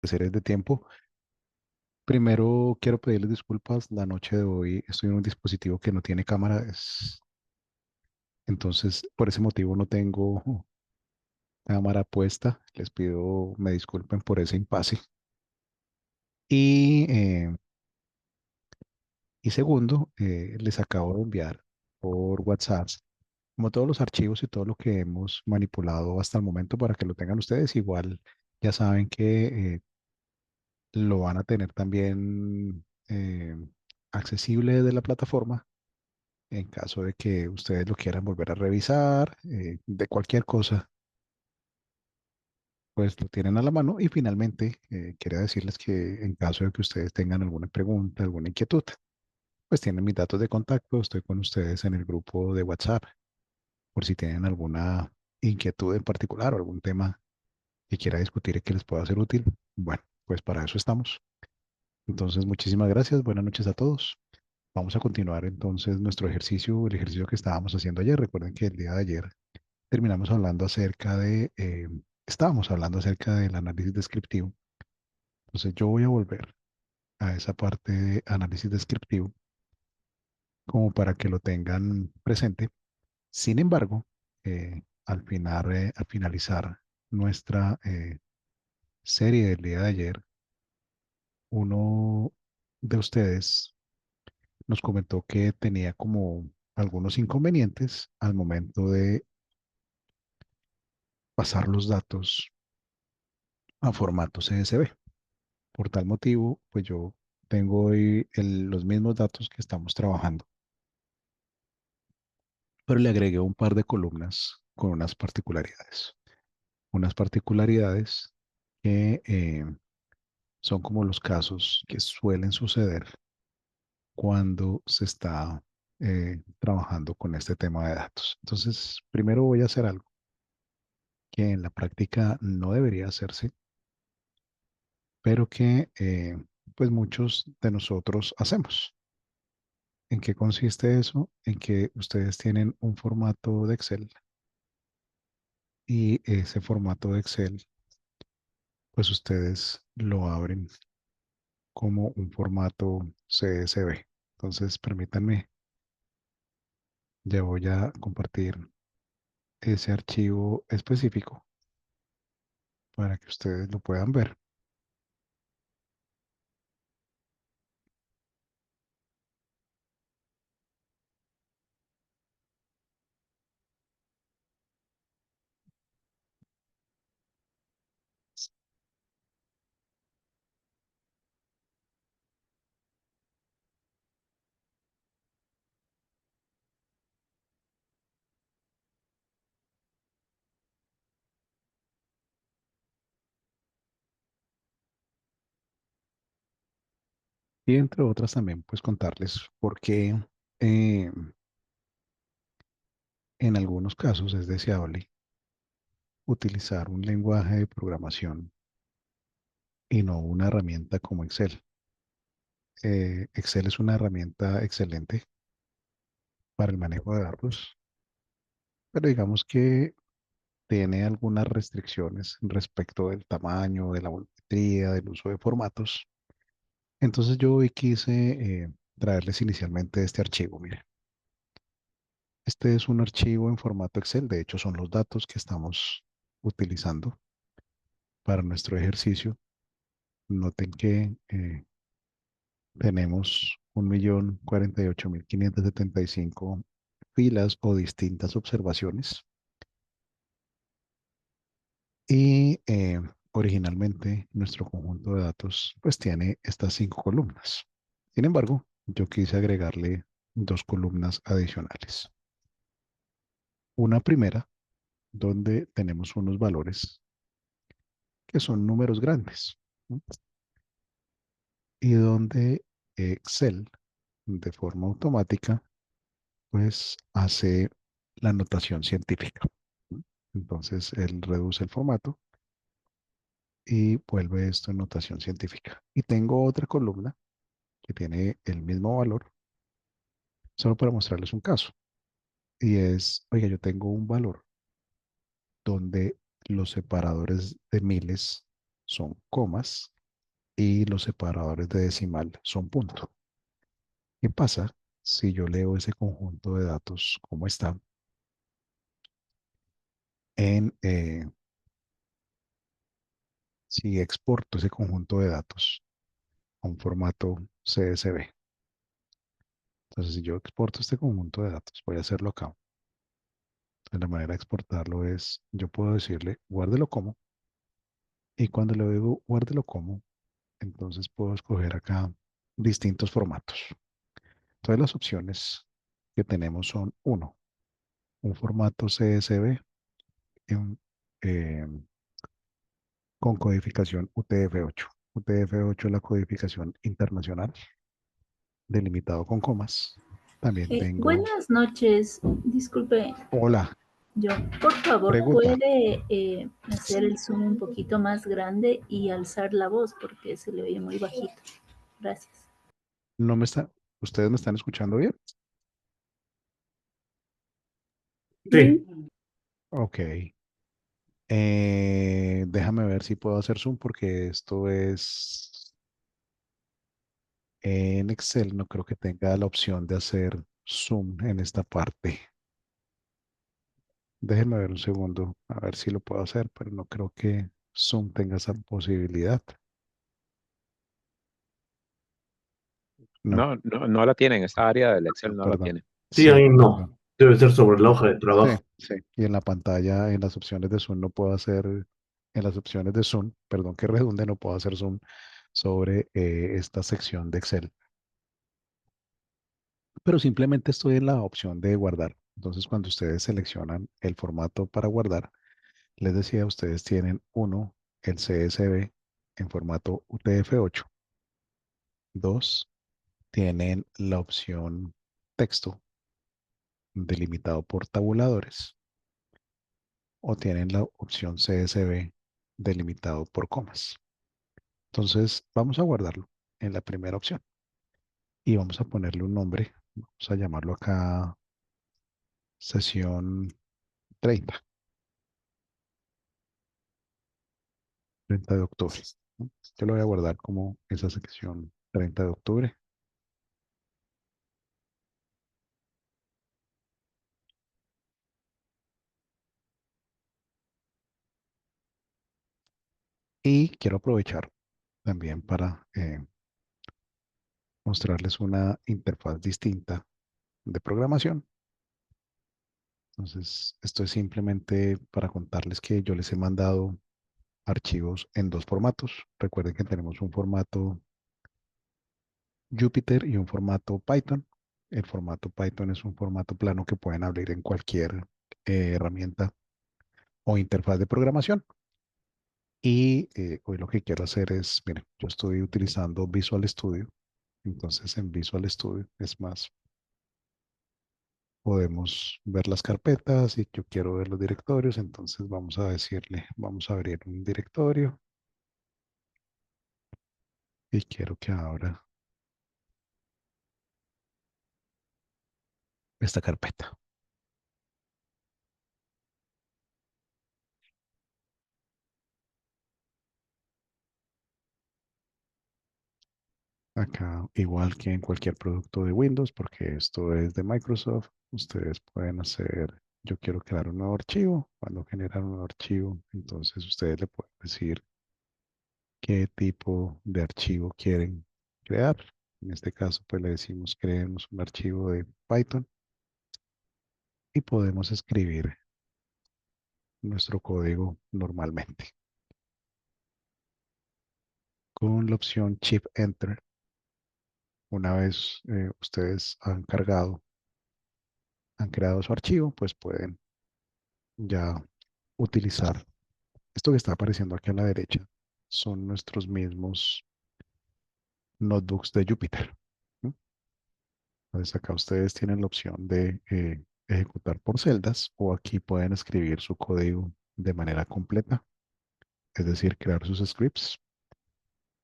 series de tiempo. Primero quiero pedirles disculpas. La noche de hoy estoy en un dispositivo que no tiene cámara, entonces por ese motivo no tengo cámara puesta. Les pido me disculpen por ese impasse. Y, eh, y segundo, les acabo de enviar por WhatsApp como todos los archivos y todo lo que hemos manipulado hasta el momento para que lo tengan ustedes. Igual ya saben que lo van a tener también accesible de la plataforma en caso de que ustedes lo quieran volver a revisar, de cualquier cosa, pues lo tienen a la mano. Y finalmente, quería decirles que en caso de que ustedes tengan alguna pregunta, alguna inquietud, pues tienen mis datos de contacto. Estoy con ustedes en el grupo de WhatsApp por si tienen alguna inquietud en particular o algún tema que quiera discutir y que les pueda ser útil. Bueno, pues para eso estamos. Entonces, muchísimas gracias. Buenas noches a todos. Vamos a continuar entonces nuestro ejercicio, el ejercicio que estábamos haciendo ayer. Recuerden que el día de ayer terminamos hablando acerca estábamos hablando acerca del análisis descriptivo. Entonces yo voy a volver a esa parte de análisis descriptivo como para que lo tengan presente. Sin embargo, al finalizar nuestra serie del día de ayer, uno de ustedes nos comentó que tenía como algunos inconvenientes al momento de pasar los datos a formato CSV. Por tal motivo, pues yo tengo hoy los mismos datos que estamos trabajando, pero le agregué un par de columnas con unas particularidades. Unas particularidades que son como los casos que suelen suceder cuando se está trabajando con este tema de datos. Entonces, primero voy a hacer algo que en la práctica no debería hacerse, pero que pues muchos de nosotros hacemos. ¿En qué consiste eso? En que ustedes tienen un formato de Excel y ese formato de Excel, pues ustedes lo abren como un formato CSV. Entonces, permítanme, ya voy a compartir ese archivo específico para que ustedes lo puedan ver. Y entre otras también, pues contarles por qué eh, en algunos casos es deseable utilizar un lenguaje de programación y no una herramienta como Excel. Excel es una herramienta excelente para el manejo de datos, pero digamos que tiene algunas restricciones respecto del tamaño, de la volumetría, del uso de formatos. Entonces yo hoy quise traerles inicialmente este archivo. Mire, este es un archivo en formato Excel. De hecho, son los datos que estamos utilizando para nuestro ejercicio. Noten que tenemos 1.048.575 filas o distintas observaciones. Y originalmente nuestro conjunto de datos pues tiene estas 5 columnas. Sin embargo, yo quise agregarle 2 columnas adicionales. Una primera donde tenemos unos valores que son números grandes, ¿no? Y donde Excel de forma automática pues hace la notación científica, ¿no? Entonces él reduce el formato y vuelve esto en notación científica. Y tengo otra columna que tiene el mismo valor, solo para mostrarles un caso. Y es, oiga, yo tengo un valor donde los separadores de miles son comas y los separadores de decimal son punto. ¿Qué pasa si yo leo ese conjunto de datos como está si exporto ese conjunto de datos a un formato CSV? Entonces, si yo exporto este conjunto de datos, voy a hacerlo acá. Entonces, la manera de exportarlo es, yo puedo decirle, guárdelo como, y cuando le digo guárdelo como, entonces puedo escoger acá distintos formatos. Entonces, las opciones que tenemos son, uno, un formato CSV en, eh, con codificación UTF-8. UTF-8 es la codificación internacional, delimitado con comas. También tengo, Buenas noches, disculpe, hola, yo, por favor, pregunta. ¿puede hacer el zoom un poquito más grande y alzar la voz porque se le oye muy bajito? Gracias. No me está, ¿ustedes me están escuchando bien? Sí, Ok. Déjame ver si puedo hacer zoom porque esto es en Excel. No creo que tenga la opción de hacer zoom en esta parte. Déjenme ver un segundo, a ver si lo puedo hacer, pero no creo que Zoom tenga esa posibilidad. No, No la tienen, esa área del no, Excel no la perdón. tiene. sí, Sí, ahí no. perdón. Debe ser sobre la hoja de Sí, trabajo. sí. Y en la pantalla, en las opciones de Zoom, no puedo hacer, en las opciones de Zoom, perdón que redunde, no puedo hacer Zoom sobre esta sección de Excel. Pero simplemente estoy en la opción de guardar. Entonces, cuando ustedes seleccionan el formato para guardar, les decía, ustedes tienen uno, el CSV en formato UTF-8. Dos, tienen la opción texto delimitado por tabuladores o tienen la opción CSV delimitado por comas. Entonces, vamos a guardarlo en la primera opción y vamos a ponerle un nombre. Vamos a llamarlo acá sesión 30, 30 de octubre. ¿No? Yo lo voy a guardar como esa sección 30 de octubre. Y quiero aprovechar también para mostrarles una interfaz distinta de programación. Entonces, esto es simplemente para contarles que yo les he mandado archivos en dos formatos. Recuerden que tenemos un formato Jupyter y un formato Python. El formato Python es un formato plano que pueden abrir en cualquier herramienta o interfaz de programación. Y hoy lo que quiero hacer es, miren, yo estoy utilizando Visual Studio. Entonces, en Visual Studio es más, podemos ver las carpetas y yo quiero ver los directorios. Entonces, vamos a decirle, vamos a abrir un directorio y quiero que abra esta carpeta. Acá, igual que en cualquier producto de Windows, porque esto es de Microsoft, ustedes pueden hacer, yo quiero crear un nuevo archivo. Cuando generan un nuevo archivo, entonces ustedes le pueden decir qué tipo de archivo quieren crear. En este caso, pues le decimos creemos un archivo de Python y podemos escribir nuestro código normalmente. Con la opción Shift Enter, una vez ustedes han creado su archivo, pues pueden ya utilizar esto que está apareciendo aquí a la derecha. Son nuestros mismos notebooks de Jupyter. ¿No? Entonces acá ustedes tienen la opción de ejecutar por celdas o aquí pueden escribir su código de manera completa, es decir, crear sus scripts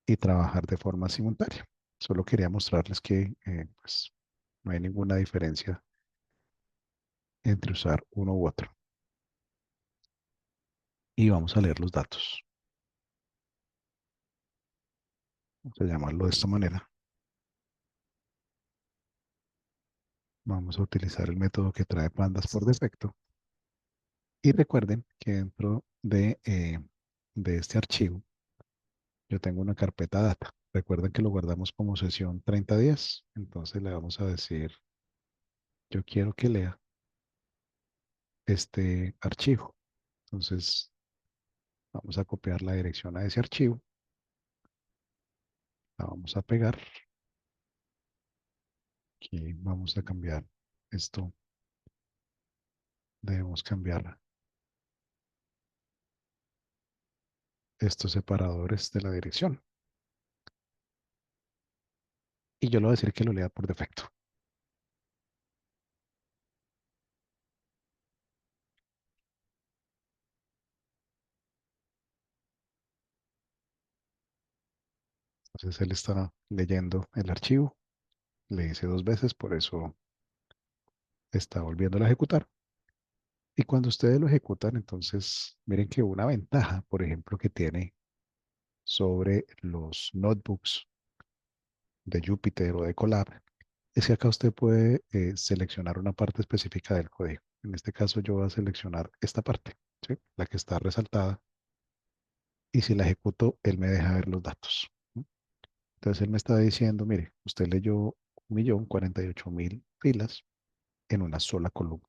y trabajar de forma simultánea. Solo quería mostrarles que pues, no hay ninguna diferencia entre usar uno u otro. Y vamos a leer los datos. Vamos a llamarlo de esta manera. Vamos a utilizar el método que trae pandas por defecto. Y recuerden que dentro de este archivo yo tengo una carpeta data. Recuerden que lo guardamos como sesión 30 días. Entonces le vamos a decir, yo quiero que lea este archivo. Entonces vamos a copiar la dirección a ese archivo. La vamos a pegar. Aquí vamos a cambiar esto. Debemos cambiar estos separadores de la dirección. Y yo le voy a decir que lo lea por defecto. Entonces él está leyendo el archivo. Le hice 2 veces, por eso está volviendo a ejecutar. Y cuando ustedes lo ejecutan, entonces miren que una ventaja, por ejemplo, que tiene sobre los notebooks de Jupyter o de Colab, es que acá usted puede seleccionar una parte específica del código. En este caso yo voy a seleccionar esta parte, ¿sí? La que está resaltada. Y si la ejecuto, él me deja ver los datos, ¿no? Entonces él me está diciendo, mire, usted leyó 1.048.000 filas en una sola columna.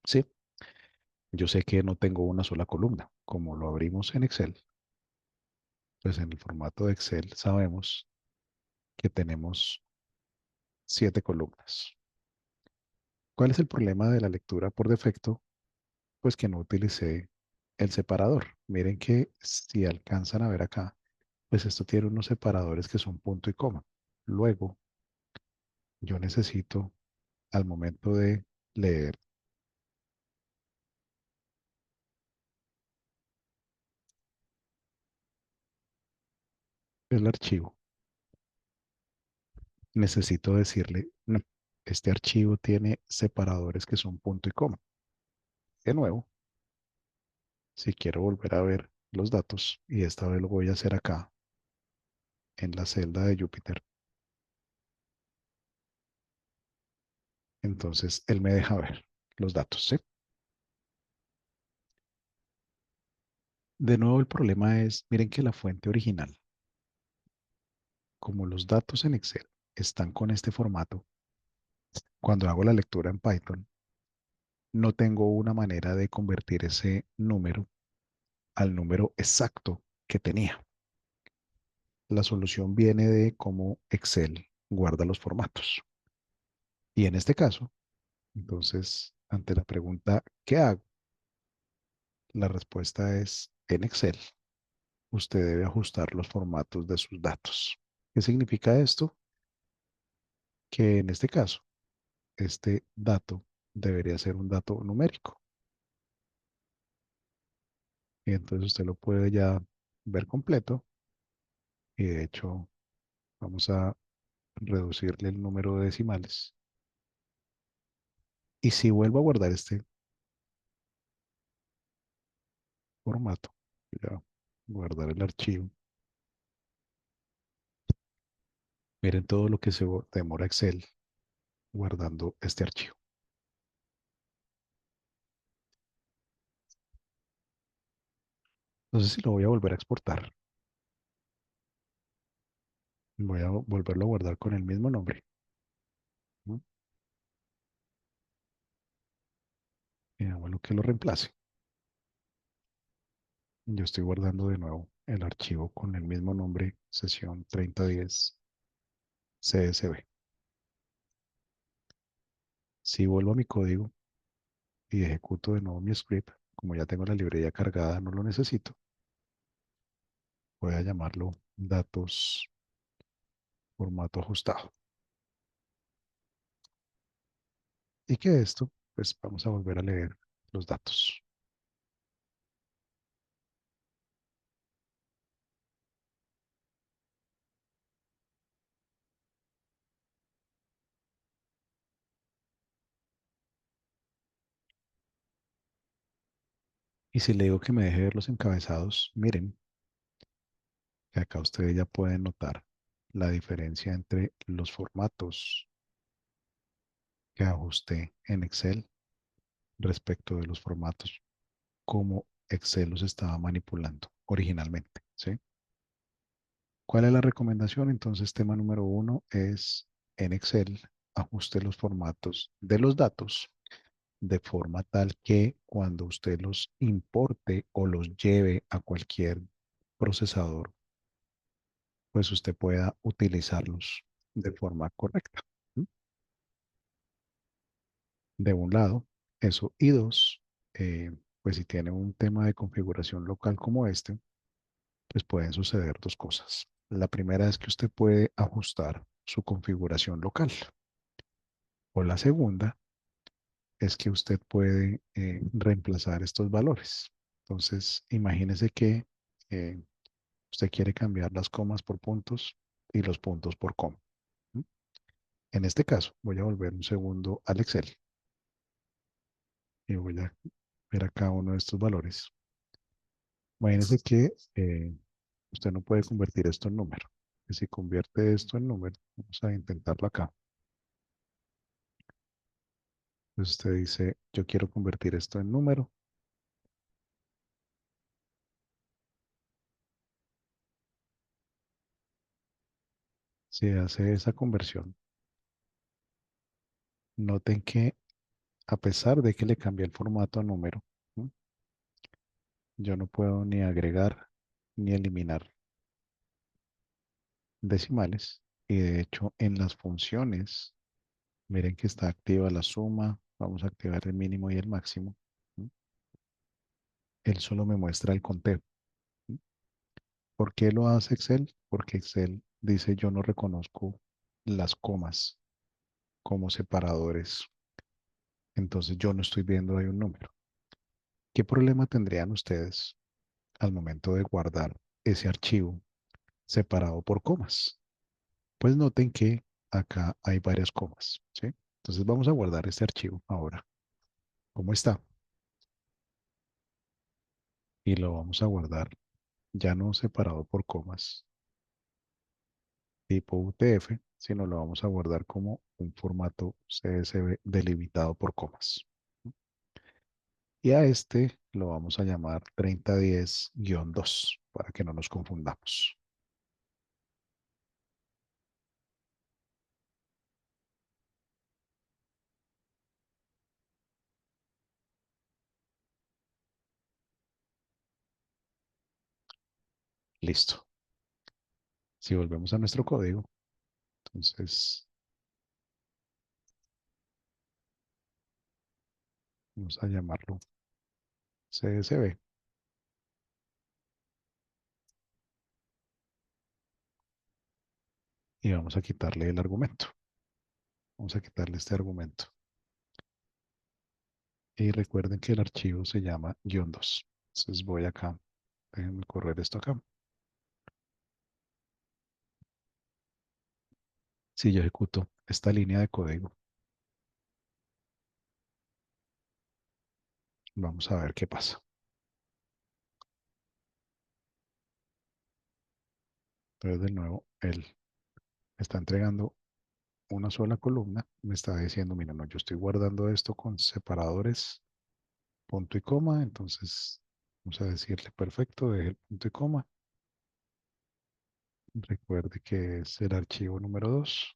Sí, yo sé que no tengo una sola columna. Como lo abrimos en Excel, pues en el formato de Excel sabemos que tenemos 7 columnas. ¿Cuál es el problema de la lectura por defecto? Pues que no utilicé el separador. Miren que si alcanzan a ver acá, pues esto tiene unos separadores que son punto y coma. Luego, yo necesito, al momento de leer el archivo, necesito decirle, no, este archivo tiene separadores que son punto y coma. De nuevo, si quiero volver a ver los datos, y esta vez lo voy a hacer acá, en la celda de Jupyter, entonces él me deja ver los datos, ¿sí? De nuevo, el problema es, miren que la fuente original, como los datos en Excel están con este formato, cuando hago la lectura en Python, no tengo una manera de convertir ese número al número exacto que tenía. La solución viene de cómo Excel guarda los formatos. Y en este caso, entonces, ante la pregunta, ¿qué hago? La respuesta es, en Excel, usted debe ajustar los formatos de sus datos. ¿Qué significa esto? Que en este caso, este dato debería ser un dato numérico. Y entonces usted lo puede ya ver completo. Y de hecho, vamos a reducirle el número de decimales. Y si vuelvo a guardar este formato, voy a guardar el archivo. Miren todo lo que se demora Excel guardando este archivo. Entonces, si lo voy a volver a exportar, voy a volverlo a guardar con el mismo nombre, ¿no? Y lo que lo reemplace. Yo estoy guardando de nuevo el archivo con el mismo nombre, sesión 3010 CSV. Si vuelvo a mi código y ejecuto de nuevo mi script, como ya tengo la librería cargada, no lo necesito. Voy a llamarlo datos formato ajustado. Y que esto, pues vamos a volver a leer los datos. Y si le digo que me deje ver los encabezados, miren, que acá ustedes ya pueden notar la diferencia entre los formatos que ajusté en Excel respecto de los formatos como Excel los estaba manipulando originalmente, ¿sí? ¿Cuál es la recomendación? Entonces, tema número uno es en Excel, ajuste los formatos de los datos de forma tal que cuando usted los importe o los lleve a cualquier procesador, pues usted pueda utilizarlos de forma correcta. ¿Mm? De un lado, eso. Y dos, pues si tiene un tema de configuración local como este, pues pueden suceder dos cosas. La primera es que usted puede ajustar su configuración local. O la segunda es que usted puede reemplazar estos valores. Entonces, imagínese que eh, usted quiere cambiar las comas por puntos y los puntos por coma. ¿Mm? En este caso, voy a volver un segundo al Excel y voy a ver acá uno de estos valores. Imagínese que usted no puede convertir esto en número. Que si convierte esto en número, vamos a intentarlo acá. Entonces usted dice, yo quiero convertir esto en número. Si hace esa conversión, noten que a pesar de que le cambie el formato a número, ¿no? Yo no puedo ni agregar ni eliminar decimales. Y de hecho, en las funciones, miren que está activa la suma. Vamos a activar el mínimo y el máximo, ¿no? Él solo me muestra el conteo, ¿no? ¿Por qué lo hace Excel? Porque Excel dice yo no reconozco las comas como separadores. Entonces yo no estoy viendo ahí un número. ¿Qué problema tendrían ustedes al momento de guardar ese archivo separado por comas? Pues noten que acá hay varias comas, ¿sí? Entonces vamos a guardar este archivo ahora. ¿Cómo está? Y lo vamos a guardar ya no separado por comas tipo UTF, sino lo vamos a guardar como un formato CSV delimitado por comas. Y a este lo vamos a llamar 3010-2 para que no nos confundamos. Listo. Si volvemos a nuestro código, entonces vamos a llamarlo CSV y vamos a quitarle el argumento. Vamos a quitarle este argumento. Y recuerden que el archivo se llama -2. Entonces voy acá. Déjenme correr esto acá. Si yo ejecuto esta línea de código, vamos a ver qué pasa. Entonces de nuevo, él está entregando una sola columna. Me está diciendo, mira, no, yo estoy guardando esto con separadores, punto y coma. Entonces vamos a decirle, perfecto, deje el punto y coma. Recuerde que es el archivo número 2.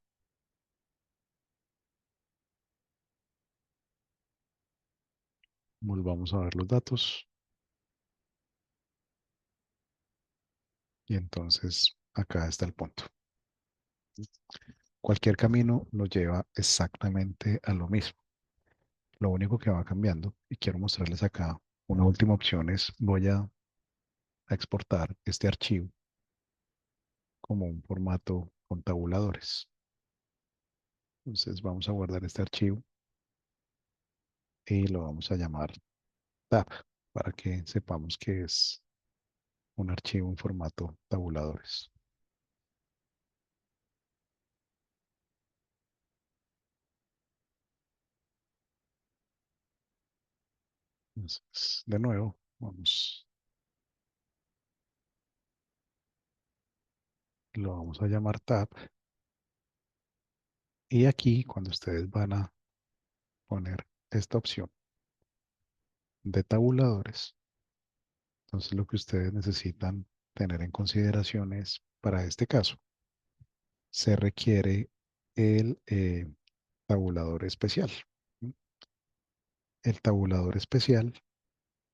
Volvamos a ver los datos. Y entonces acá está el punto. Cualquier camino nos lleva exactamente a lo mismo. Lo único que va cambiando, y quiero mostrarles acá una última opción, es voy a exportar este archivo como un formato con tabuladores. Entonces vamos a guardar este archivo y lo vamos a llamar tab para que sepamos que es un archivo en formato tabuladores. Entonces, de nuevo, vamos lo vamos a llamar tab. Y aquí, cuando ustedes van a poner esta opción de tabuladores, entonces lo que ustedes necesitan tener en consideración es, para este caso, se requiere el tabulador especial. ¿Sí? El tabulador especial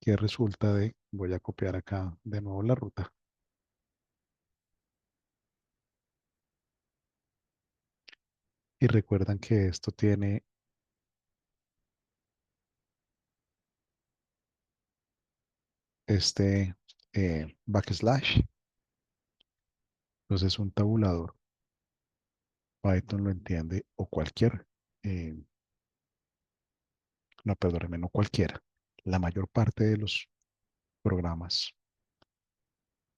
que resulta de, voy a copiar acá de nuevo la ruta. Y recuerdan que esto tiene este backslash. Entonces un tabulador, Python lo entiende, o cualquier, eh, no, perdóneme, no cualquiera. La mayor parte de los programas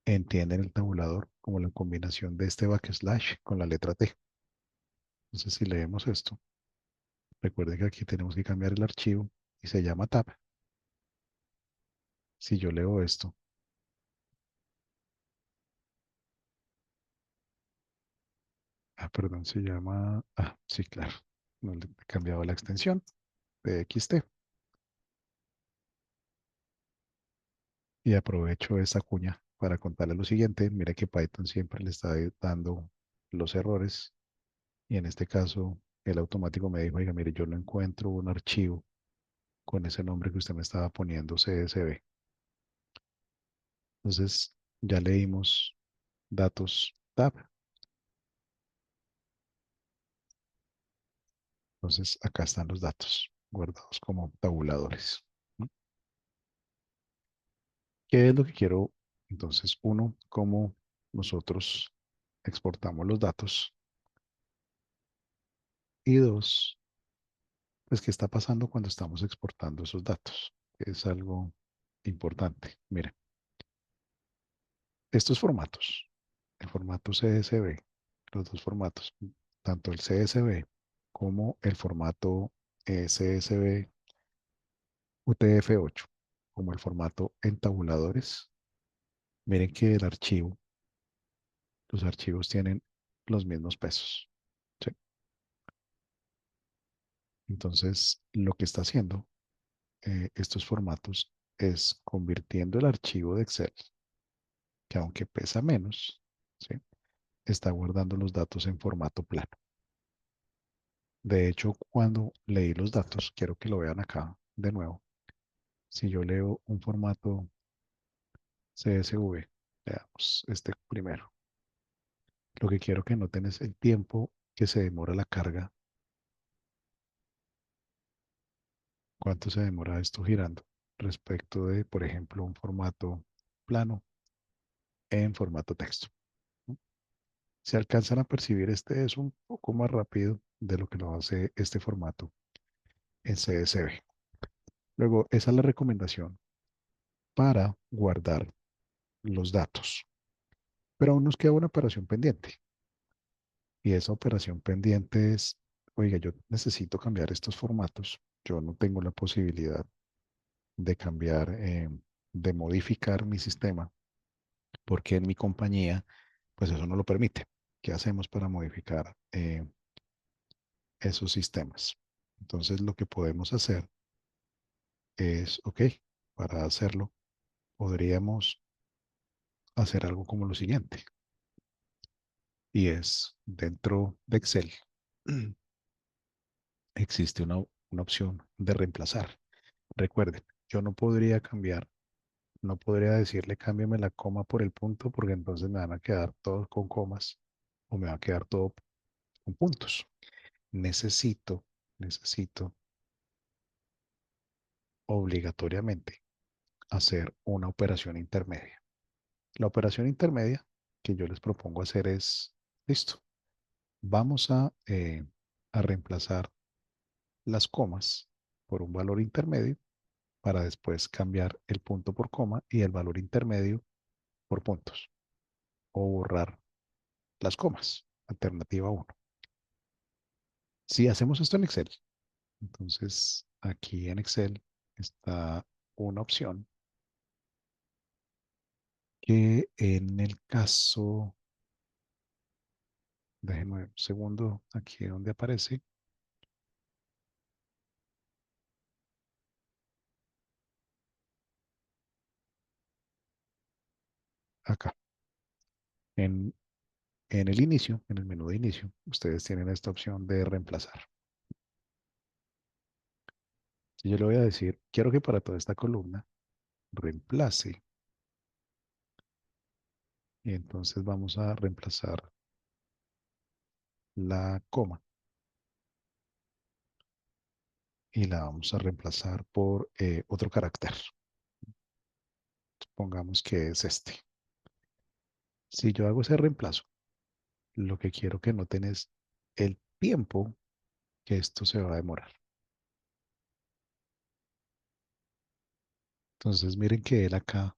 entienden el tabulador como la combinación de este backslash con la letra T. Entonces si leemos esto, recuerden que aquí tenemos que cambiar el archivo y se llama tab. Si yo leo esto, perdón, se llama, sí, claro, no le he cambiado la extensión de XT. Y aprovecho esta cuña para contarle lo siguiente. Mira que Python siempre le está dando los errores y en este caso el automático me dijo, oiga, mire, yo no encuentro un archivo con ese nombre que usted me estaba poniendo CSV. Entonces ya leímos datos tab. Entonces acá están los datos guardados como tabuladores. ¿No? ¿Qué es lo que quiero? Entonces, uno, cómo nosotros exportamos los datos. Y dos, pues, ¿qué está pasando cuando estamos exportando esos datos? Es algo importante. Miren, estos formatos, el formato CSV, los dos formatos, tanto el CSV como el formato CSV UTF-8, como el formato en tabuladores, miren que el archivo, los archivos tienen los mismos pesos. ¿Sí? Entonces, lo que está haciendo estos formatos es convirtiendo el archivo de Excel, que aunque pesa menos, ¿sí? Está guardando los datos en formato plano. De hecho, cuando leí los datos, quiero que lo vean acá de nuevo. Si yo leo un formato CSV, veamos este primero. Lo que quiero que noten es el tiempo que se demora la carga. ¿Cuánto se demora esto girando? Respecto de, por ejemplo, un formato plano en formato texto. ¿No? Si alcanzan a percibir, este es un poco más rápido de lo que lo hace este formato en CSV. Luego, esa es la recomendación para guardar los datos. Pero aún nos queda una operación pendiente. Y esa operación pendiente es, oiga, yo necesito cambiar estos formatos. Yo no tengo la posibilidad de cambiar, de modificar mi sistema, porque en mi compañía, pues eso no lo permite. ¿Qué hacemos para modificar esos sistemas? Entonces, lo que podemos hacer es, ok, para hacerlo, podríamos hacer algo como lo siguiente. Y es, dentro de Excel, existe una opción de reemplazar. Recuerden, yo no podría cambiar, no podría decirle cámbiame la coma por el punto porque entonces me van a quedar todos con comas o me va a quedar todo con puntos. Necesito obligatoriamente hacer una operación intermedia. La operación intermedia que yo les propongo hacer es, listo, vamos a reemplazar las comas por un valor intermedio para después cambiar el punto por coma y el valor intermedio por puntos o borrar las comas. Alternativa uno. Si hacemos esto en Excel, entonces aquí en Excel está una opción que en el caso Déjenme un segundo aquí donde aparece. Acá. En, en el inicio, en el menú de inicio, ustedes tienen esta opción de reemplazar. Si yo le voy a decir, quiero que para toda esta columna reemplace. Y entonces vamos a reemplazar la coma y la vamos a reemplazar por otro carácter. Supongamos que es este. Si yo hago ese reemplazo, lo que quiero que noten es el tiempo que esto se va a demorar. Entonces miren que él acá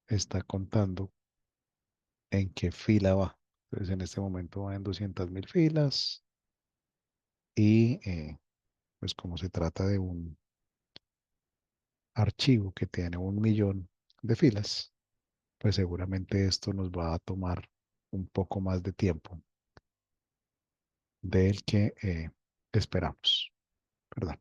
está contando en qué fila va. Entonces en este momento va en 200.000 filas y pues como se trata de un archivo que tiene 1.000.000 de filas, pues seguramente esto nos va a tomar un poco más de tiempo del que esperamos. Perdón.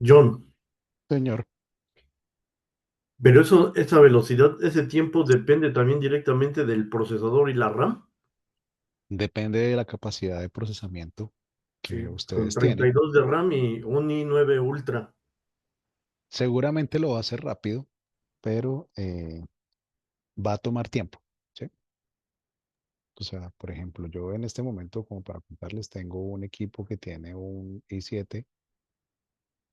John, Señor, pero eso, esa velocidad, ese tiempo depende también directamente del procesador y la RAM. depende de la capacidad de procesamiento que Sí, con ustedes tienen. 32 de RAM y un i9 Ultra. Seguramente lo va a hacer rápido, pero va a tomar tiempo, ¿sí? O sea, por ejemplo, yo en este momento, como para contarles, tengo un equipo que tiene un i7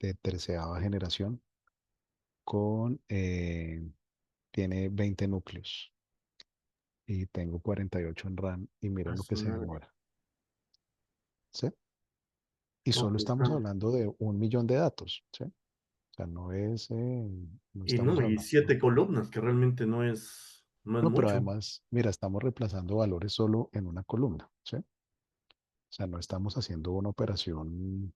de 13ª generación con, tiene 20 núcleos y tengo 48 en RAM y A miren lo que su se madre. demora, ¿sí? Y No, solo pues estamos está. hablando de 1.000.000 de datos, ¿sí? O sea, no Y estamos no, y hablando. 7 columnas, que realmente no es No, pero mucho. además, mira, estamos reemplazando valores solo en una columna, ¿sí? O sea, no estamos haciendo una operación,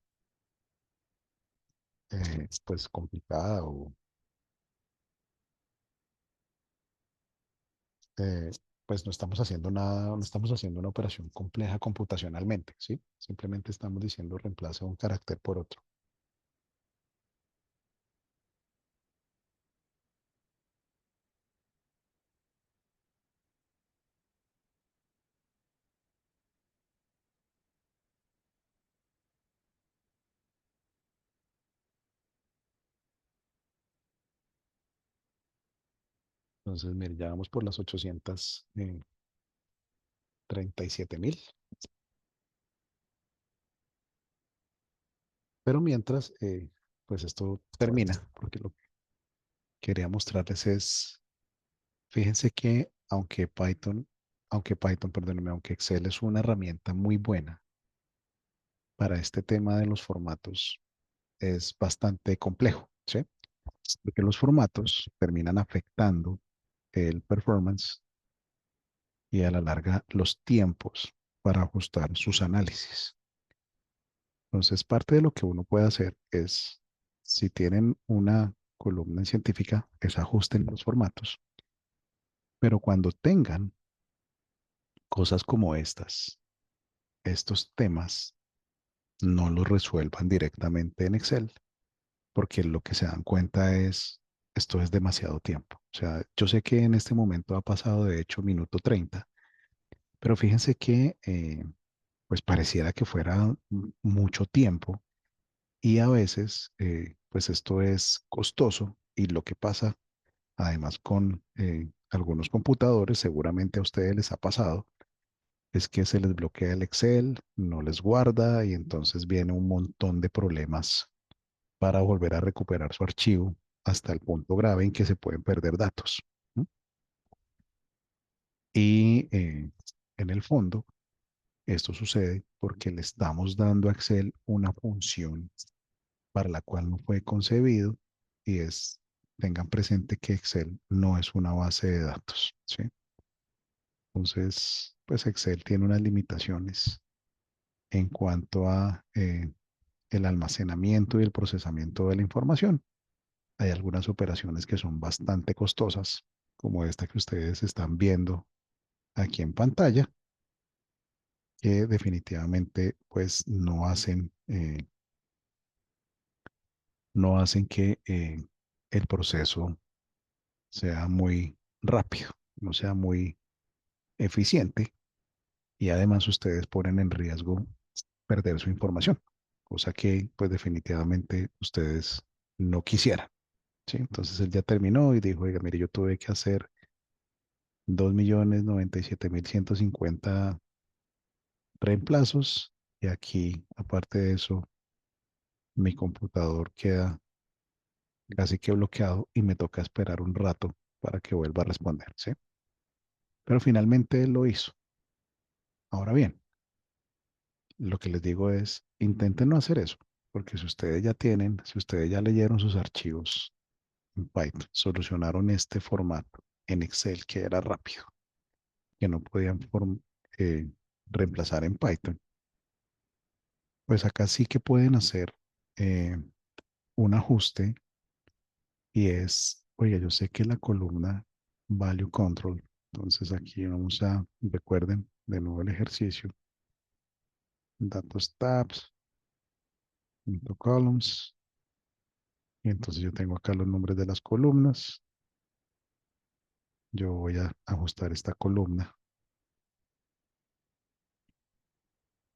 pues, complicada o, eh, pues, no estamos haciendo nada, no estamos haciendo una operación compleja computacionalmente, ¿sí? Simplemente estamos diciendo reemplaza un carácter por otro. Entonces, mire, ya vamos por las 837.000. Pero mientras, pues esto termina, porque lo quería mostrarles es, fíjense que perdónenme, aunque Excel es una herramienta muy buena para este tema de los formatos, es bastante complejo, ¿sí? Porque los formatos terminan afectando el performance y a la larga los tiempos para ajustar sus análisis. Entonces, parte de lo que uno puede hacer es, si tienen una columna científica, es ajusten los formatos, pero cuando tengan cosas como estos temas, no los resuelvan directamente en Excel, porque lo que se dan cuenta es, esto es demasiado tiempo. O sea, yo sé que en este momento ha pasado de hecho minuto 30, pero fíjense que pues pareciera que fuera mucho tiempo y a veces pues esto es costoso y lo que pasa además con algunos computadores, seguramente a ustedes les ha pasado, es que se les bloquea el Excel, no les guarda y entonces viene un montón de problemas para volver a recuperar su archivo hasta el punto grave en que se pueden perder datos. ¿No? Y en el fondo, esto sucede porque le estamos dando a Excel una función para la cual no fue concebido y es, tengan presente que Excel no es una base de datos, ¿sí? Entonces, pues Excel tiene unas limitaciones en cuanto a el almacenamiento y el procesamiento de la información. Hay algunas operaciones que son bastante costosas, como esta que ustedes están viendo aquí en pantalla, que definitivamente pues no hacen que el proceso sea muy rápido, no sea muy eficiente y además ustedes ponen en riesgo perder su información, cosa que pues definitivamente ustedes no quisieran. ¿Sí? Entonces él ya terminó y dijo, oiga, mire, yo tuve que hacer 2.097.150 reemplazos y aquí, aparte de eso, mi computador queda casi que bloqueado y me toca esperar un rato para que vuelva a responder, ¿sí? Pero finalmente él lo hizo. Ahora bien, lo que les digo es, intenten no hacer eso, porque si ustedes ya leyeron sus archivos en Python, solucionaron este formato en Excel que era rápido, que no podían eh, reemplazar en Python, pues acá sí que pueden hacer eh, un ajuste y es, oye, yo sé que la columna Value Control, entonces aquí recuerden de nuevo el ejercicio, Datos Tabs, into Columns, y entonces yo tengo acá los nombres de las columnas, yo voy a ajustar esta columna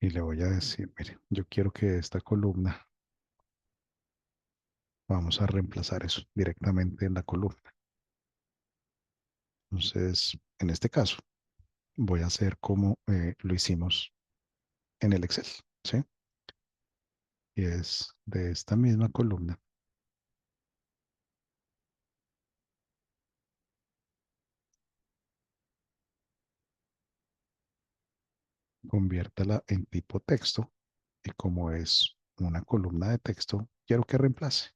y le voy a decir, mire, yo quiero que esta columna, vamos a reemplazar eso directamente en la columna. Entonces, en este caso, voy a hacer como lo hicimos en el Excel, ¿sí? Y es de esta misma columna. Conviértala en tipo texto y como es una columna de texto, quiero que reemplace.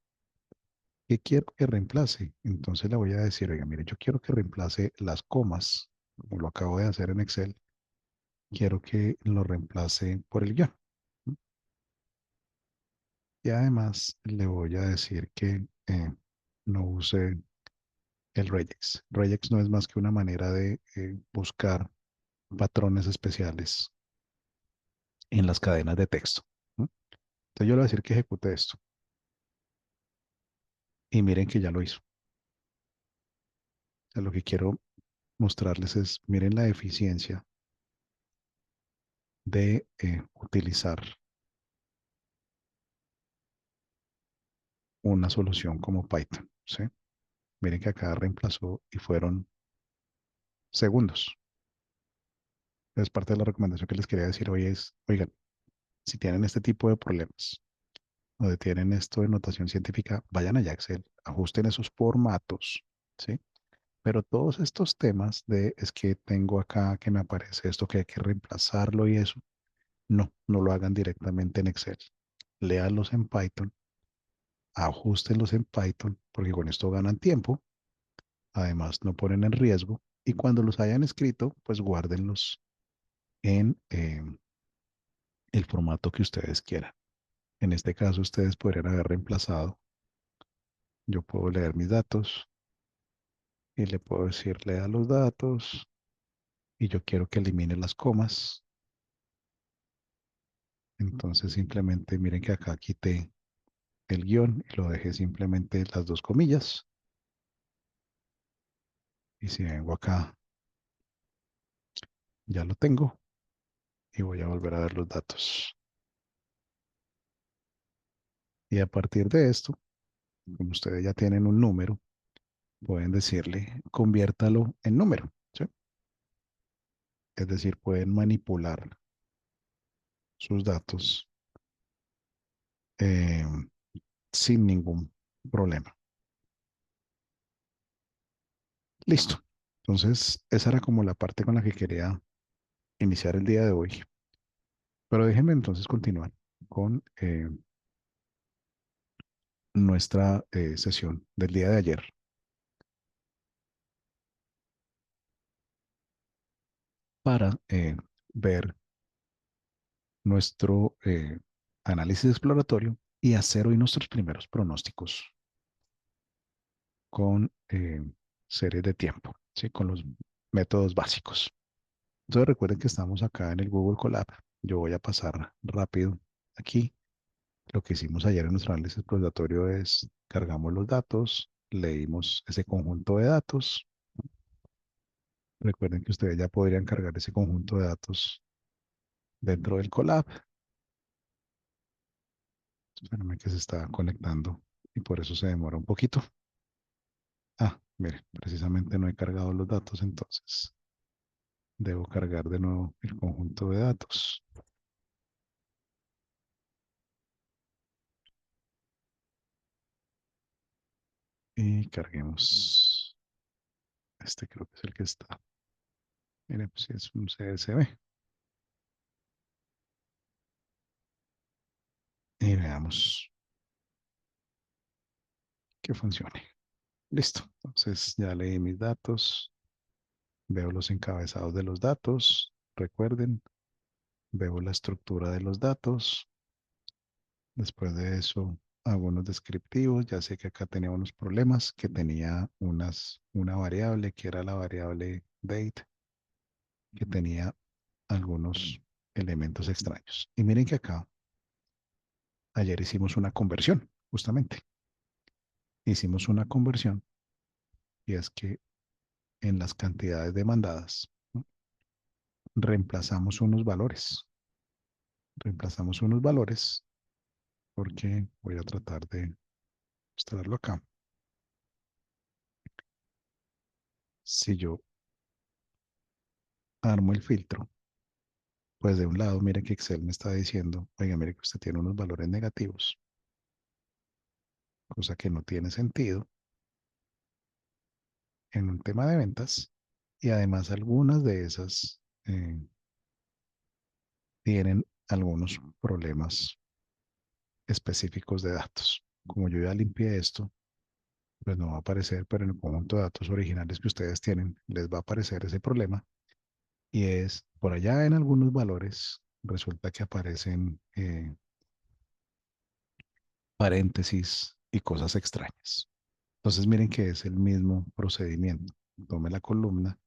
¿Qué quiero que reemplace? Entonces le voy a decir, oiga, mire, yo quiero que reemplace las comas, como lo acabo de hacer en Excel, quiero que lo reemplace por el guión. Y además le voy a decir que no use el regex. Regex no es más que una manera de buscar patrones especiales en las cadenas de texto. ¿No? Entonces yo le voy a decir que ejecute esto. Y miren que ya lo hizo. O sea, lo que quiero mostrarles es, miren la eficiencia de utilizar una solución como Python. ¿Sí? Miren que acá reemplazó y fueron segundos. Es parte de la recomendación que les quería decir hoy es, oigan, si tienen este tipo de problemas, donde tienen esto de notación científica, vayan allá a Excel, ajusten esos formatos, ¿sí? Pero todos estos temas de es que tengo acá que me aparece esto que hay que reemplazarlo y eso, no lo hagan directamente en Excel. Léanlos en Python, ajustenlos en Python, porque con esto ganan tiempo, además no ponen en riesgo, y cuando los hayan escrito, pues guárdenlos en el formato que ustedes quieran. En este caso, ustedes podrían haber reemplazado. Yo puedo leer mis datos y le puedo decir, lea los datos y yo quiero que elimine las comas. Entonces simplemente miren que acá quité el guión y lo dejé simplemente las dos comillas. Y si vengo acá, ya lo tengo y voy a volver a ver los datos. Y a partir de esto, como ustedes ya tienen un número, pueden decirle, conviértalo en número, ¿sí? Es decir, pueden manipular sus datos eh, sin ningún problema. Listo. Entonces, esa era como la parte con la que quería iniciar el día de hoy. Pero déjenme entonces continuar con nuestra sesión del día de ayer para ver nuestro análisis exploratorio y hacer hoy nuestros primeros pronósticos con series de tiempo, ¿sí? Con los métodos básicos. Entonces recuerden que estamos acá en el Google Colab. Yo voy a pasar rápido aquí. Lo que hicimos ayer en nuestro análisis exploratorio es cargamos los datos, leímos ese conjunto de datos. Recuerden que ustedes ya podrían cargar ese conjunto de datos dentro del Colab. Espérame que se está conectando y por eso se demora un poquito. Ah, miren, precisamente no he cargado los datos, entonces debo cargar de nuevo el conjunto de datos. Y carguemos. Este creo que es el que está. Miren, pues sí, es un CSV. Y veamos que funcione. Listo. Entonces ya leí mis datos. Veo los encabezados de los datos. Recuerden, veo la estructura de los datos. Después de eso, hago unos descriptivos. Ya sé que acá tenía unos problemas, que tenía una variable que era la variable date, que tenía algunos elementos extraños. Y miren que acá, ayer hicimos una conversión, justamente. Hicimos una conversión y es que en las cantidades demandadas, ¿no? reemplazamos unos valores. Reemplazamos unos valores porque voy a tratar de mostrarlo acá. Si yo armo el filtro, pues de un lado, mire que Excel me está diciendo, oiga, mire que usted tiene unos valores negativos, cosa que no tiene sentido en un tema de ventas. Y además algunas de esas tienen algunos problemas específicos de datos. Como yo ya limpié esto, pues no va a aparecer, pero en el conjunto de datos originales que ustedes tienen, les va a aparecer ese problema. Y es por allá en algunos valores, resulta que aparecen paréntesis y cosas extrañas. Entonces miren que es el mismo procedimiento. Tome la columna,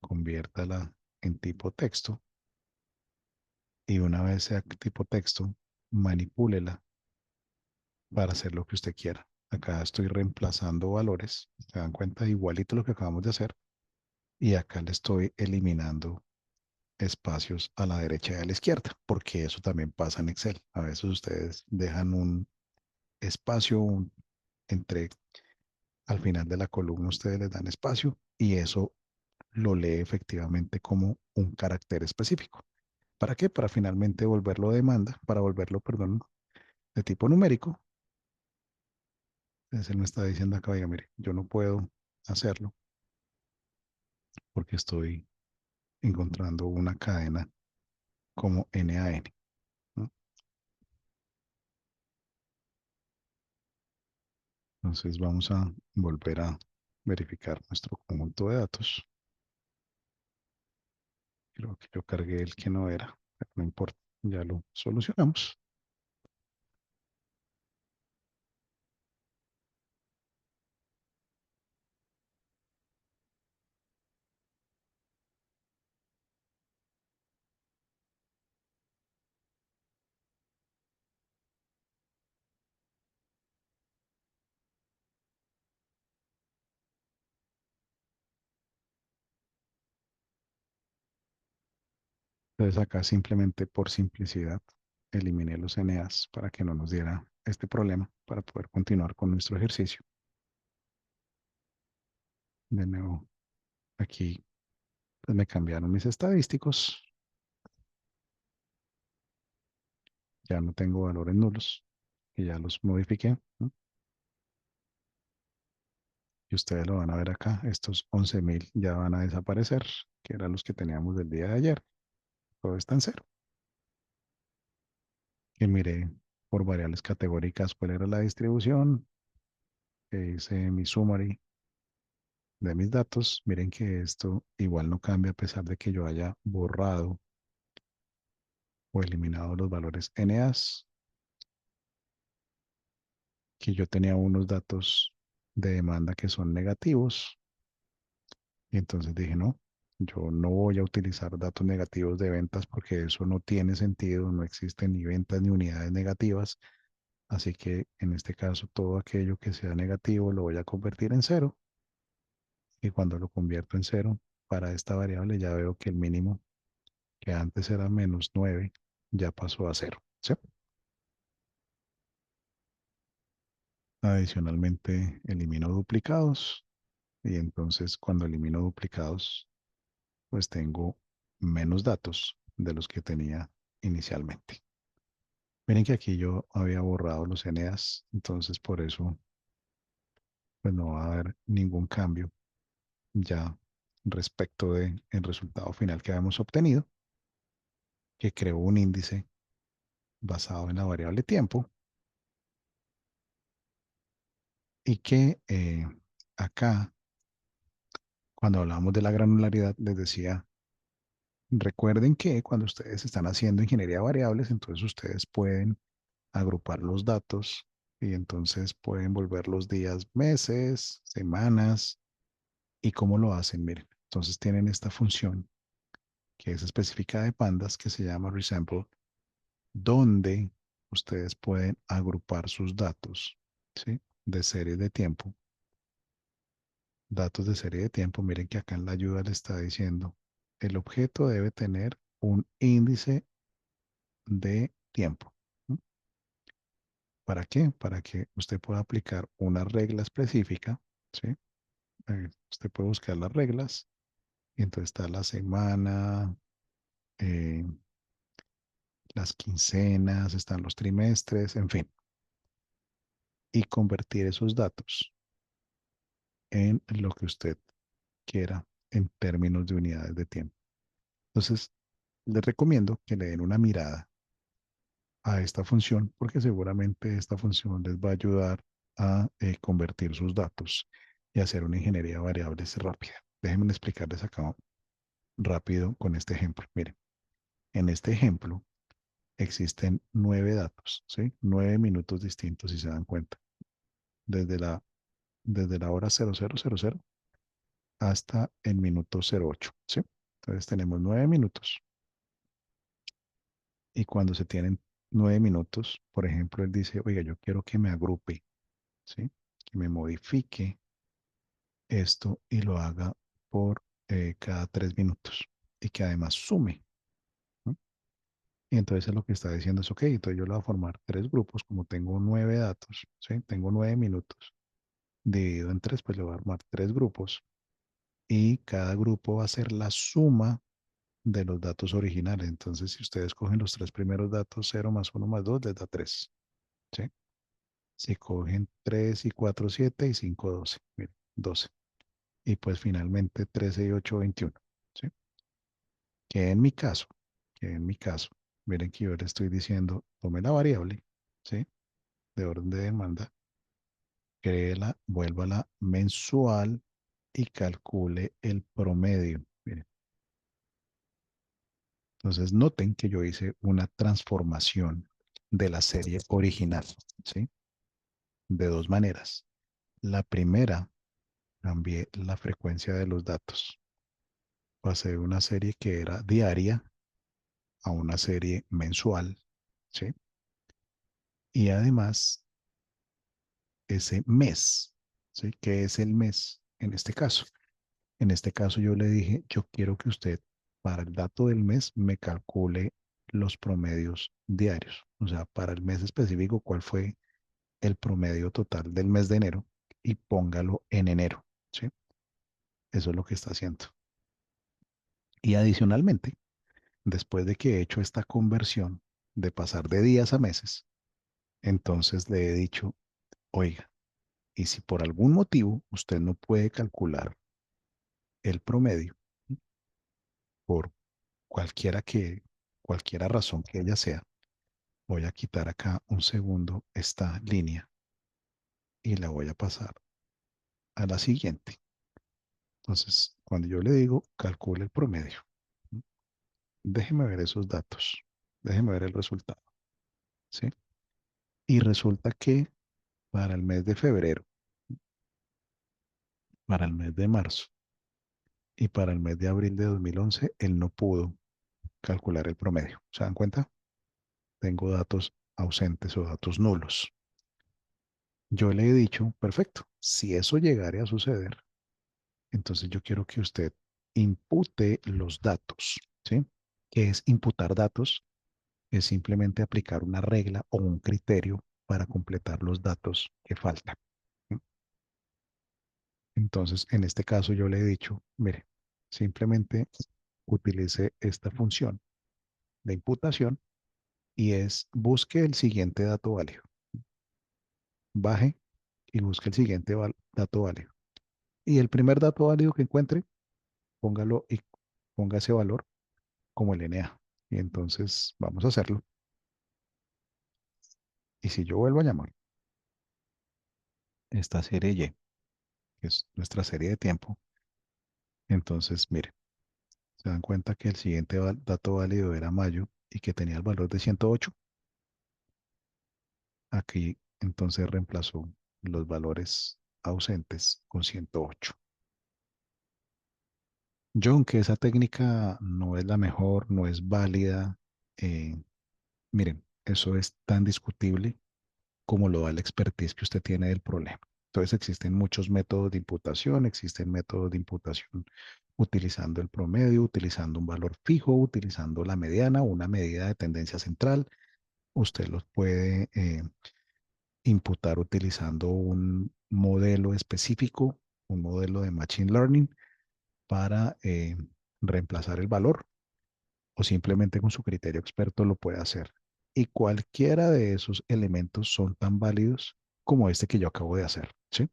conviértala en tipo texto y una vez sea tipo texto, manipúlela para hacer lo que usted quiera. Acá estoy reemplazando valores, se dan cuenta, igualito lo que acabamos de hacer, y acá le estoy eliminando espacios a la derecha y a la izquierda, porque eso también pasa en Excel. A veces ustedes dejan un espacio entre, al final de la columna ustedes les dan espacio y eso lo lee efectivamente como un carácter específico. ¿Para qué? Para finalmente volverlo demanda, para volverlo, perdón, de tipo numérico. Entonces él me está diciendo acá, oiga, mire, yo no puedo hacerlo porque estoy encontrando una cadena como NaN, ¿no? Entonces vamos a volver a verificar nuestro conjunto de datos. Creo que yo cargué el que no era, pero no importa, ya lo solucionamos. Entonces acá simplemente por simplicidad eliminé los NAs para que no nos diera este problema para poder continuar con nuestro ejercicio. De nuevo, aquí pues me cambiaron mis estadísticos. Ya no tengo valores nulos y ya los modifiqué, ¿no? Y ustedes lo van a ver acá. Estos 11.000 ya van a desaparecer, que eran los que teníamos del día de ayer. Todo está en cero. Y miré por variables categóricas cuál era la distribución. Hice mi summary de mis datos. Miren que esto igual no cambia a pesar de que yo haya borrado o eliminado los valores NAs. Que yo tenía unos datos de demanda que son negativos. Y entonces dije, no, yo no voy a utilizar datos negativos de ventas porque eso no tiene sentido, no existen ni ventas ni unidades negativas. Así que en este caso todo aquello que sea negativo lo voy a convertir en cero. Y cuando lo convierto en cero, para esta variable ya veo que el mínimo que antes era -9 ya pasó a cero, ¿sí? Adicionalmente elimino duplicados y entonces cuando elimino duplicados pues tengo menos datos de los que tenía inicialmente. Miren que aquí yo había borrado los NAs, entonces por eso pues no va a haber ningún cambio ya respecto del resultado final que habíamos obtenido, que creó un índice basado en la variable tiempo y que acá, cuando hablamos de la granularidad, les decía, recuerden que cuando ustedes están haciendo ingeniería de variables, entonces ustedes pueden agrupar los datos y entonces pueden volver los días meses, semanas. ¿Y cómo lo hacen? Miren, entonces tienen esta función que es específica de pandas que se llama resample, donde ustedes pueden agrupar sus datos, ¿sí? De series de tiempo. Datos de serie de tiempo. Miren que acá en la ayuda le está diciendo, el objeto debe tener un índice de tiempo. ¿No? ¿Para qué? Para que usted pueda aplicar una regla específica, ¿sí? Usted puede buscar las reglas y entonces está la semana, eh, las quincenas, están los trimestres, en fin, y convertir esos datos en lo que usted quiera en términos de unidades de tiempo. Entonces, les recomiendo que le den una mirada a esta función porque seguramente esta función les va a ayudar a convertir sus datos y hacer una ingeniería de variables rápida. Déjenme explicarles acá rápido con este ejemplo. Miren, en este ejemplo existen 9 datos, ¿sí? 9 minutos distintos, si se dan cuenta. Desde la hora 0000 hasta el minuto 08, ¿sí? Entonces tenemos 9 minutos. Y cuando se tienen 9 minutos, por ejemplo, él dice, oiga, yo quiero que me agrupe, ¿sí? Que me modifique esto y lo haga por cada 3 minutos y que además sume, ¿no? Y entonces lo que está diciendo es, ok, entonces yo le voy a formar 3 grupos, como tengo 9 datos, ¿sí? Tengo 9 minutos, dividido en 3, pues le voy a armar 3 grupos y cada grupo va a ser la suma de los datos originales. Entonces, si ustedes cogen los 3 primeros datos, 0 más 1 más 2 les da 3. ¿sí? Si cogen 3 y 4, 7 y 5, 12. Miren, 12. Y pues finalmente 13 y 8, 21. ¿Sí? Que en mi caso, que en mi caso, miren que yo le estoy diciendo, tome la variable, ¿sí? De orden de demanda, créela, vuélvala mensual y calcule el promedio. Miren. Entonces noten que yo hice una transformación de la serie original, ¿sí? De dos maneras. La primera, cambié la frecuencia de los datos. Pasé de una serie que era diaria a una serie mensual, ¿sí? Y además, ese mes, ¿sí? ¿Qué es el mes en este caso? En este caso yo le dije, yo quiero que usted para el dato del mes me calcule los promedios diarios. O sea, para el mes específico, cuál fue el promedio total del mes de enero y póngalo en enero, ¿sí? Eso es lo que está haciendo. Y adicionalmente, después de que he hecho esta conversión de pasar de días a meses, entonces le he dicho, oiga, y si por algún motivo usted no puede calcular el promedio, por cualquiera razón que ella sea, voy a quitar acá un segundo esta línea y la voy a pasar a la siguiente. Entonces, cuando yo le digo, calcule el promedio, déjeme ver esos datos, déjeme ver el resultado, ¿sí? Y resulta que para el mes de febrero, para el mes de marzo y para el mes de abril de 2011, él no pudo calcular el promedio. ¿Se dan cuenta? Tengo datos ausentes o datos nulos. Yo le he dicho, perfecto, si eso llegare a suceder, entonces yo quiero que usted impute los datos, ¿sí? ¿Qué es imputar datos? Es simplemente aplicar una regla o un criterio para completar los datos que faltan. ¿Sí? Entonces, en este caso yo le he dicho, mire, simplemente utilice esta función de imputación y es busque el siguiente dato válido. Baje y busque el siguiente dato válido. Y el primer dato válido que encuentre, póngalo y ponga ese valor como el NA. Y entonces vamos a hacerlo. Y si yo vuelvo a llamar esta serie Y, que es nuestra serie de tiempo, entonces mire, se dan cuenta que el siguiente dato válido era mayo y que tenía el valor de 108. Aquí entonces reemplazó los valores ausentes con 108. Yo, aunque esa técnica no es la mejor, no es válida, eh, miren, eso es tan discutible como lo da la expertise que usted tiene del problema. Entonces existen muchos métodos de imputación, existen métodos de imputación utilizando el promedio, utilizando un valor fijo, utilizando la mediana o una medida de tendencia central. Usted los puede imputar utilizando un modelo específico, un modelo de Machine Learning para reemplazar el valor o simplemente con su criterio experto lo puede hacer. Y cualquiera de esos elementos son tan válidos como este que yo acabo de hacer, ¿sí?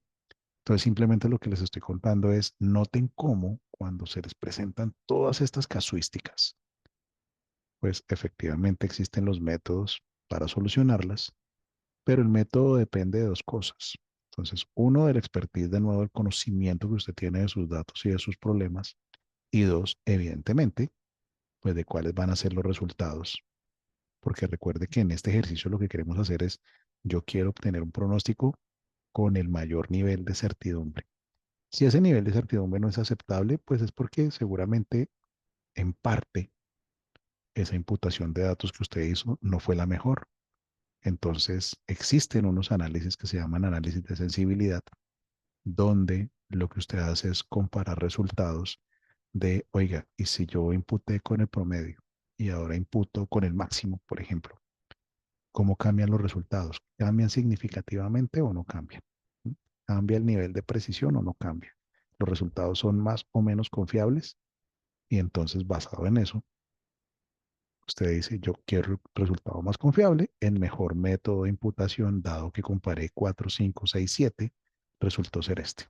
Entonces simplemente lo que les estoy contando es, noten cómo cuando se les presentan todas estas casuísticas, pues efectivamente existen los métodos para solucionarlas, pero el método depende de dos cosas. Entonces, uno, del expertise, de nuevo, el conocimiento que usted tiene de sus datos y de sus problemas, y dos, evidentemente, pues de cuáles van a ser los resultados. Porque recuerde que en este ejercicio lo que queremos hacer es, yo quiero obtener un pronóstico con el mayor nivel de certidumbre. Si ese nivel de certidumbre no es aceptable, pues es porque seguramente en parte esa imputación de datos que usted hizo no fue la mejor. Entonces existen unos análisis que se llaman análisis de sensibilidad, donde lo que usted hace es comparar resultados de, oiga, y si yo imputé con el promedio y ahora imputo con el máximo, por ejemplo, ¿cómo cambian los resultados? ¿Cambian significativamente o no cambian? ¿Mm? ¿Cambia el nivel de precisión o no cambia? ¿Los resultados son más o menos confiables? Y entonces, basado en eso, Usted dice, yo quiero el resultado más confiable, el mejor método de imputación, dado que comparé 4, 5, 6, 7, resultó ser este.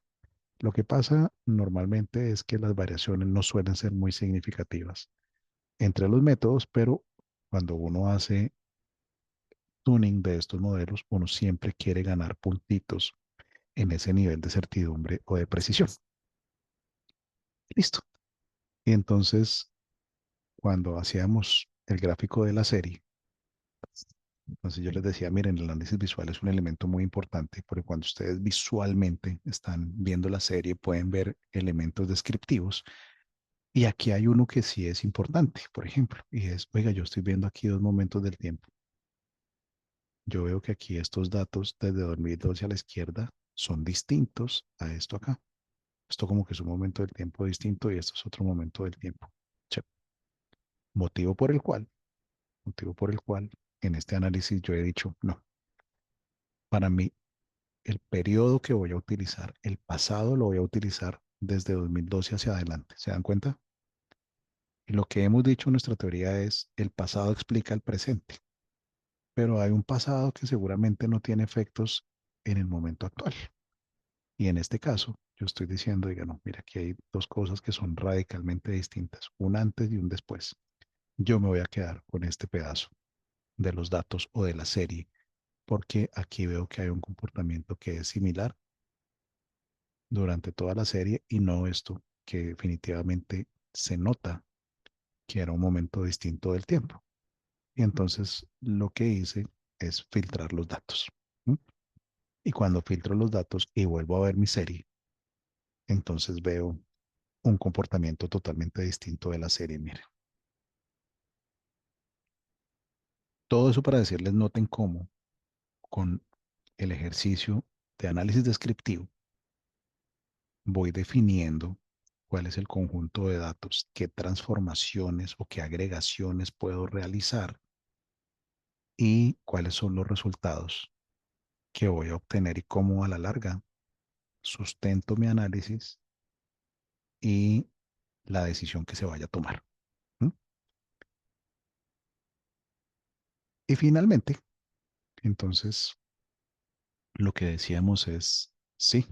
Lo que pasa normalmente es que las variaciones no suelen ser muy significativas entre los métodos, pero cuando uno hace tuning de estos modelos, uno siempre quiere ganar puntitos en ese nivel de certidumbre o de precisión. Listo. Y entonces, cuando hacíamos el gráfico de la serie, entonces yo les decía, miren, el análisis visual es un elemento muy importante, porque cuando ustedes visualmente están viendo la serie, pueden ver elementos descriptivos. Y aquí hay uno que sí es importante, por ejemplo, y es, oiga, yo estoy viendo aquí dos momentos del tiempo. Yo veo que aquí estos datos desde 2012 a la izquierda son distintos a esto acá. Esto como que es un momento del tiempo distinto y esto es otro momento del tiempo. Che. Motivo por el cual, motivo por el cual en este análisis yo he dicho, no, para mí el periodo que voy a utilizar, el pasado lo voy a utilizar desde 2012 hacia adelante. ¿Se dan cuenta? Y lo que hemos dicho en nuestra teoría es, el pasado explica el presente, pero hay un pasado que seguramente no tiene efectos en el momento actual. Y en este caso, yo estoy diciendo, diga, no, mira, aquí hay dos cosas que son radicalmente distintas, un antes y un después. Yo me voy a quedar con este pedazo de los datos o de la serie, porque aquí veo que hay un comportamiento que es similar durante toda la serie y no esto que definitivamente se nota que era un momento distinto del tiempo. Y entonces lo que hice es filtrar los datos. ¿Mm? Y cuando filtro los datos y vuelvo a ver mi serie, entonces veo un comportamiento totalmente distinto de la serie. Miren, todo eso para decirles, noten cómo con el ejercicio de análisis descriptivo voy definiendo cuál es el conjunto de datos, qué transformaciones o qué agregaciones puedo realizar y cuáles son los resultados que voy a obtener y cómo a la larga sustento mi análisis y la decisión que se vaya a tomar. ¿Mm? Y finalmente, entonces, lo que decíamos es, sí,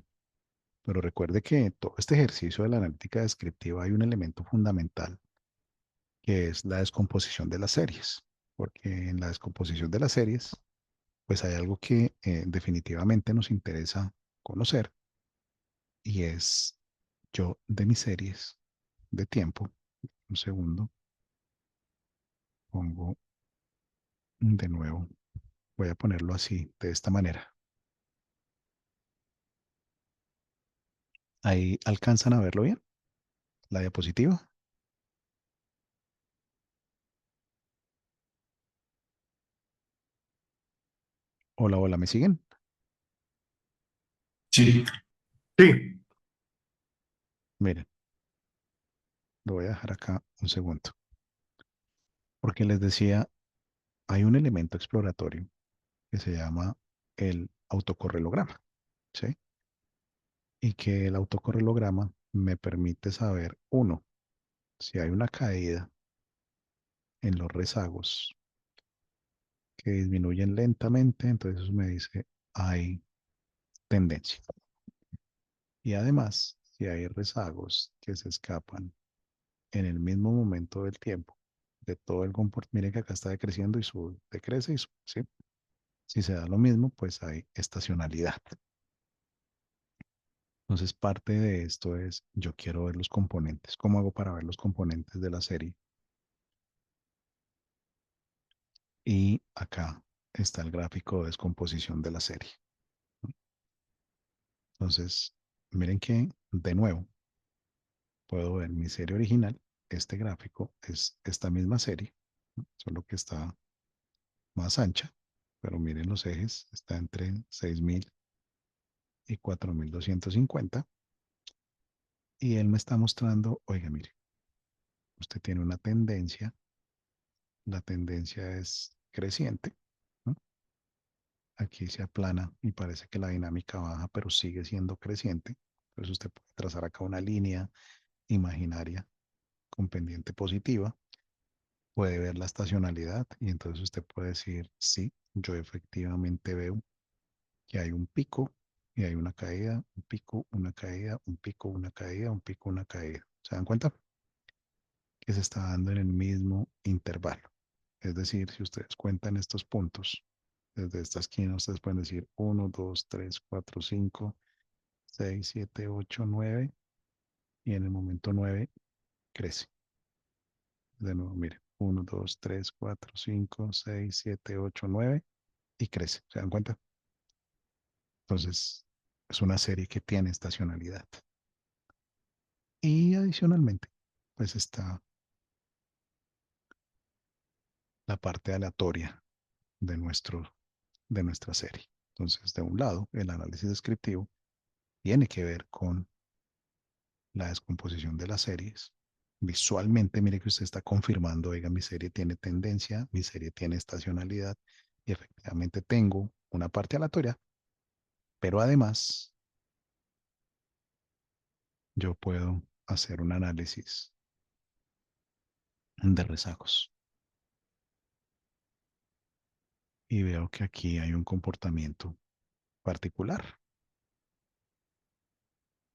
pero recuerde que en todo este ejercicio de la analítica descriptiva hay un elemento fundamental que es la descomposición de las series, porque en la descomposición de las series, pues hay algo que definitivamente nos interesa conocer y es yo de mis series de tiempo, un segundo, pongo de nuevo, voy a ponerlo así, de esta manera. Ahí alcanzan a verlo bien, la diapositiva. Hola, hola, ¿me siguen? Sí, Sí, Miren, lo voy a dejar acá un segundo, porque les decía, hay un elemento exploratorio que se llama el autocorrelograma, ¿sí? Y que el autocorrelograma me permite saber, uno, si hay una caída en los rezagos que disminuyen lentamente, entonces eso me dice hay tendencia. Y además, si hay rezagos que se escapan en el mismo momento del tiempo, de todo el comportamiento, miren que acá está decreciendo y sube, decrece y sube, ¿sí? Si se da lo mismo, pues hay estacionalidad. Entonces, parte de esto es, yo quiero ver los componentes. ¿Cómo hago para ver los componentes de la serie? Y acá está el gráfico de descomposición de la serie. Entonces, miren que, de nuevo, puedo ver mi serie original. Este gráfico es esta misma serie, solo que está más ancha. Pero miren los ejes, está entre 6000 y 4250. Y él me está mostrando, oiga, mire, usted tiene una tendencia, la tendencia es creciente, ¿no? Aquí se aplana y parece que la dinámica baja, pero sigue siendo creciente. Entonces usted puede trazar acá una línea imaginaria con pendiente positiva puede ver la estacionalidad y entonces usted puede decir, sí, yo efectivamente veo que hay un pico y hay una caída, un pico, una caída, un pico, una caída, un pico, una caída. ¿Se dan cuenta? Que se está dando en el mismo intervalo. Es decir, si ustedes cuentan estos puntos, desde esta esquina ustedes pueden decir 1, 2, 3, 4, 5, 6, 7, 8, 9 y en el momento 9 crece. De nuevo, mire, 1, 2, 3, 4, 5, 6, 7, 8, 9 y crece. ¿Se dan cuenta? Entonces, es una serie que tiene estacionalidad. Y adicionalmente, pues está la parte aleatoria de, de nuestra serie. Entonces, de un lado, el análisis descriptivo tiene que ver con la descomposición de las series. Visualmente, mire que usted está confirmando, oiga, mi serie tiene tendencia, mi serie tiene estacionalidad y efectivamente tengo una parte aleatoria, pero además yo puedo hacer un análisis de rezagos y veo que aquí hay un comportamiento particular.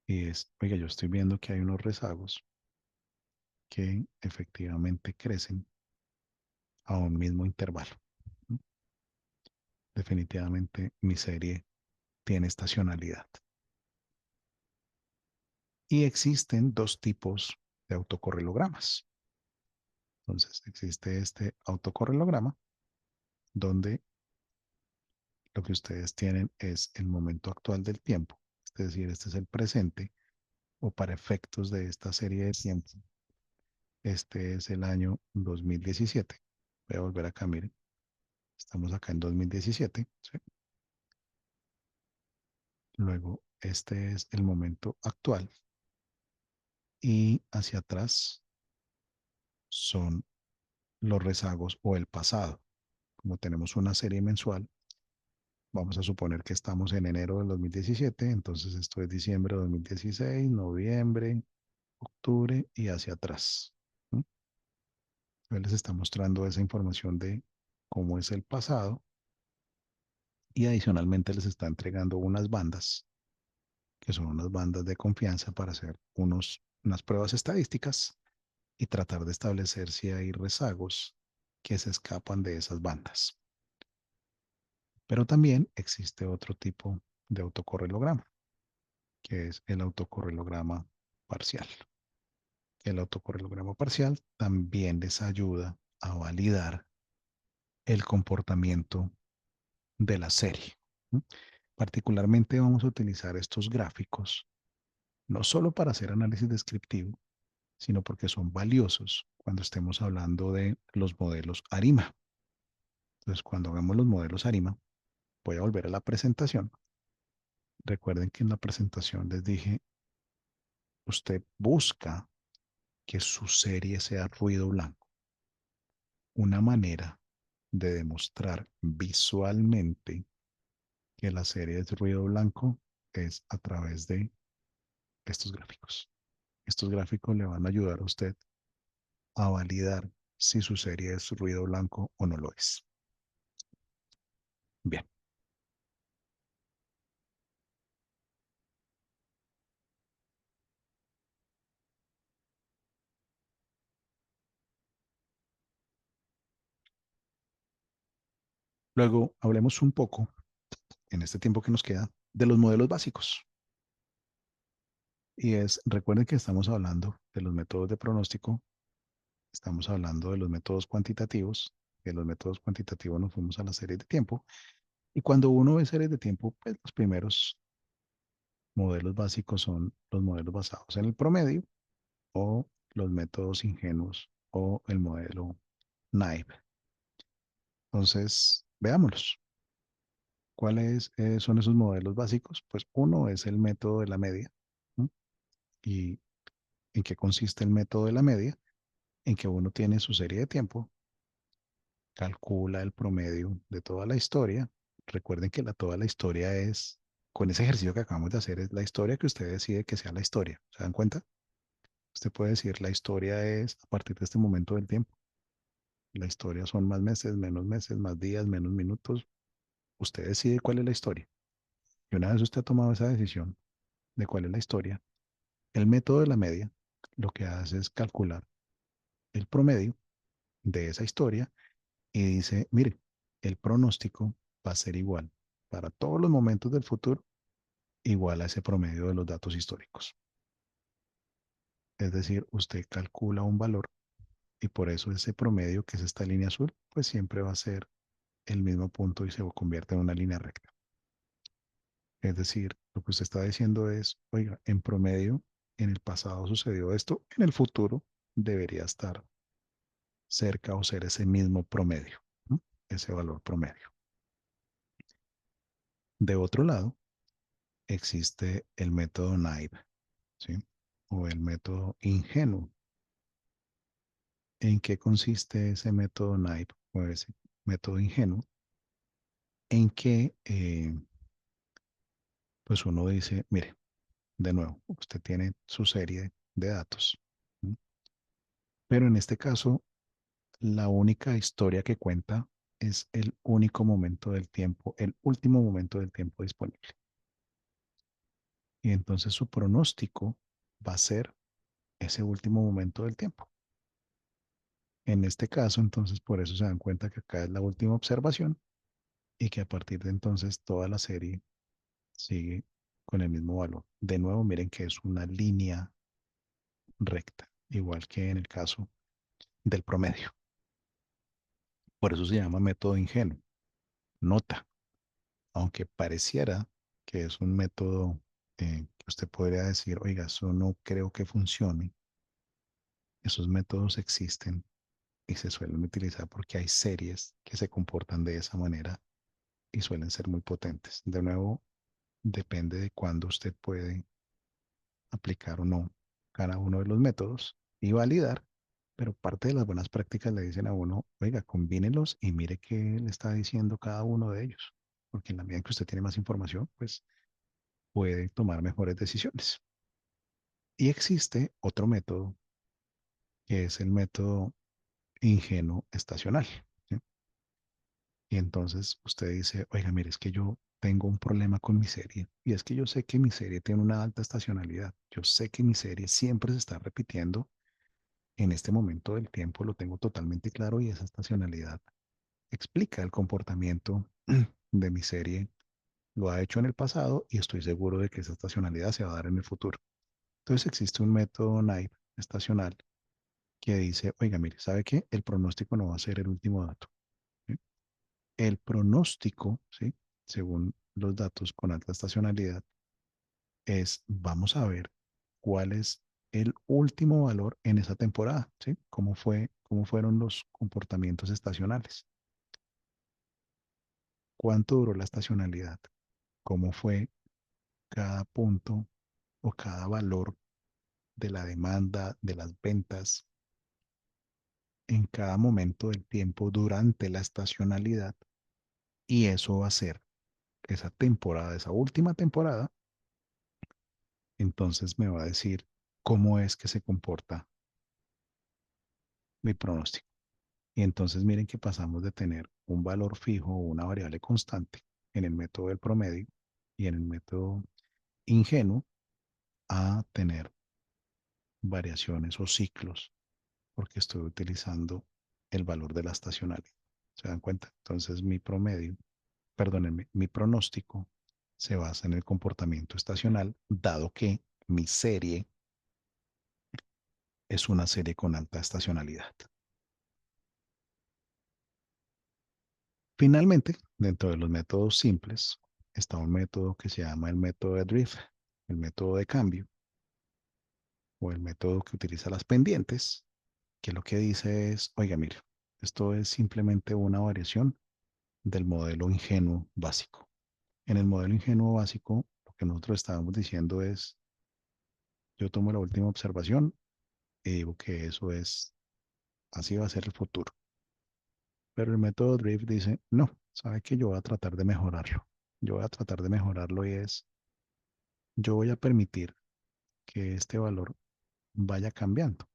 Y es, oiga, yo estoy viendo que hay unos rezagos que efectivamente crecen a un mismo intervalo. Definitivamente mi serie tiene estacionalidad. Y existen dos tipos de autocorrelogramas. Entonces, existe este autocorrelograma donde lo que ustedes tienen es el momento actual del tiempo, es decir, este es el presente o para efectos de esta serie de tiempo. Este es el año 2017. Voy a volver acá, miren. Estamos acá en 2017. ¿Sí? Luego, este es el momento actual y hacia atrás son los rezagos o el pasado. Como tenemos una serie mensual, vamos a suponer que estamos en enero del 2017, entonces esto es diciembre de 2016, noviembre, octubre y hacia atrás. ¿No? Él les está mostrando esa información de cómo es el pasado y adicionalmente les está entregando unas bandas, que son unas bandas de confianza para hacer unas pruebas estadísticas y tratar de establecer si hay rezagos que se escapan de esas bandas. Pero también existe otro tipo de autocorrelograma, que es el autocorrelograma parcial. El autocorrelograma parcial también les ayuda a validar el comportamiento de la serie. ¿No? Particularmente vamos a utilizar estos gráficos no solo para hacer análisis descriptivo, sino porque son valiosos cuando estemos hablando de los modelos ARIMA. Entonces, cuando hagamos los modelos ARIMA, voy a volver a la presentación. Recuerden que en la presentación les dije, usted busca que su serie sea ruido blanco. Una manera de demostrar visualmente que la serie es ruido blanco es a través de estos gráficos. Estos gráficos le van a ayudar a usted a validar si su serie es ruido blanco o no lo es. Bien. Luego hablemos un poco, en este tiempo que nos queda, de los modelos básicos. Y es, recuerden que estamos hablando de los métodos de pronóstico, estamos hablando de los métodos cuantitativos, de los métodos cuantitativos nos fuimos a la serie de tiempo, y cuando uno ve series de tiempo, pues los primeros modelos básicos son los modelos basados en el promedio o los métodos ingenuos o el modelo naive. Entonces, veámoslos. ¿Cuáles son esos modelos básicos? Pues uno es el método de la media. ¿No? ¿Y en qué consiste el método de la media? En que uno tiene su serie de tiempo, calcula el promedio de toda la historia. Recuerden que toda la historia es, con ese ejercicio que acabamos de hacer, es la historia que usted decide que sea la historia. ¿Se dan cuenta? Usted puede decir, la historia es a partir de este momento del tiempo. La historia son más meses, más días, menos minutos. Usted decide cuál es la historia. Y una vez usted ha tomado esa decisión de cuál es la historia, el método de la media lo que hace es calcular el promedio de esa historia y dice, mire, el pronóstico va a ser igual para todos los momentos del futuro, igual a ese promedio de los datos históricos. Es decir, usted calcula un valor y por eso ese promedio, que es esta línea azul, pues siempre va a ser el mismo punto y se convierte en una línea recta. Es decir, lo que usted está diciendo es, oiga, en promedio, en el pasado sucedió esto, en el futuro debería estar cerca o ser ese mismo promedio, ¿no? Ese valor promedio. De otro lado, existe el método naive, ¿sí? O el método ingenuo. ¿En qué consiste ese método naive o ese método ingenuo? En que, pues uno dice, mire, de nuevo, usted tiene su serie de datos, ¿sí? Pero en este caso, la única historia que cuenta es el único momento del tiempo, el último momento del tiempo disponible. Y entonces su pronóstico va a ser ese último momento del tiempo. En este caso, entonces, por eso se dan cuenta que acá es la última observación y que a partir de entonces toda la serie sigue con el mismo valor. De nuevo, miren que es una línea recta, igual que en el caso del promedio. Por eso se llama método ingenuo. Nota, aunque pareciera que es un método que usted podría decir, oiga, eso no creo que funcione. Esos métodos existen y se suelen utilizar porque hay series que se comportan de esa manera y suelen ser muy potentes. De nuevo, depende de cuándo usted puede aplicar o no cada uno de los métodos y validar, pero parte de las buenas prácticas le dicen a uno, oiga, combínelos y mire qué le está diciendo cada uno de ellos, porque en la medida en que usted tiene más información, pues puede tomar mejores decisiones. Y existe otro método que es el método ingenuo estacional, ¿sí? Y entonces usted dice, oiga, mire, es que yo tengo un problema con mi serie y es que yo sé que mi serie tiene una alta estacionalidad. Yo sé que mi serie siempre se está repitiendo en este momento del tiempo, lo tengo totalmente claro y esa estacionalidad explica el comportamiento de mi serie. Lo ha hecho en el pasado y estoy seguro de que esa estacionalidad se va a dar en el futuro. Entonces existe un método naive estacional que dice, oiga, mire, ¿sabe qué? El pronóstico no va a ser el último dato, ¿sí? El pronóstico, ¿sí? Según los datos con alta estacionalidad, es, vamos a ver cuál es el último valor en esa temporada, ¿sí? Cómo fueron los comportamientos estacionales? ¿Cuánto duró la estacionalidad? ¿Cómo fue cada punto o cada valor de la demanda, de las ventas en cada momento del tiempo durante la estacionalidad? Y eso va a ser esa temporada, esa última temporada, entonces me va a decir cómo es que se comporta mi pronóstico. Y entonces miren que pasamos de tener un valor fijo o una variable constante en el método del promedio y en el método ingenuo a tener variaciones o ciclos porque estoy utilizando el valor de la estacionalidad. ¿Se dan cuenta? Entonces mi promedio, perdónenme, mi pronóstico se basa en el comportamiento estacional, dado que mi serie es una serie con alta estacionalidad. Finalmente, dentro de los métodos simples, está un método que se llama el método de drift, el método de cambio, o el método que utiliza las pendientes, que lo que dice es, oiga, mire, esto es simplemente una variación del modelo ingenuo básico. En el modelo ingenuo básico, lo que nosotros estábamos diciendo es, yo tomo la última observación y digo que eso es, así va a ser el futuro. Pero el método Drift dice, no, sabe que yo voy a tratar de mejorarlo. Yo voy a tratar de mejorarlo y es, yo voy a permitir que este valor vaya cambiando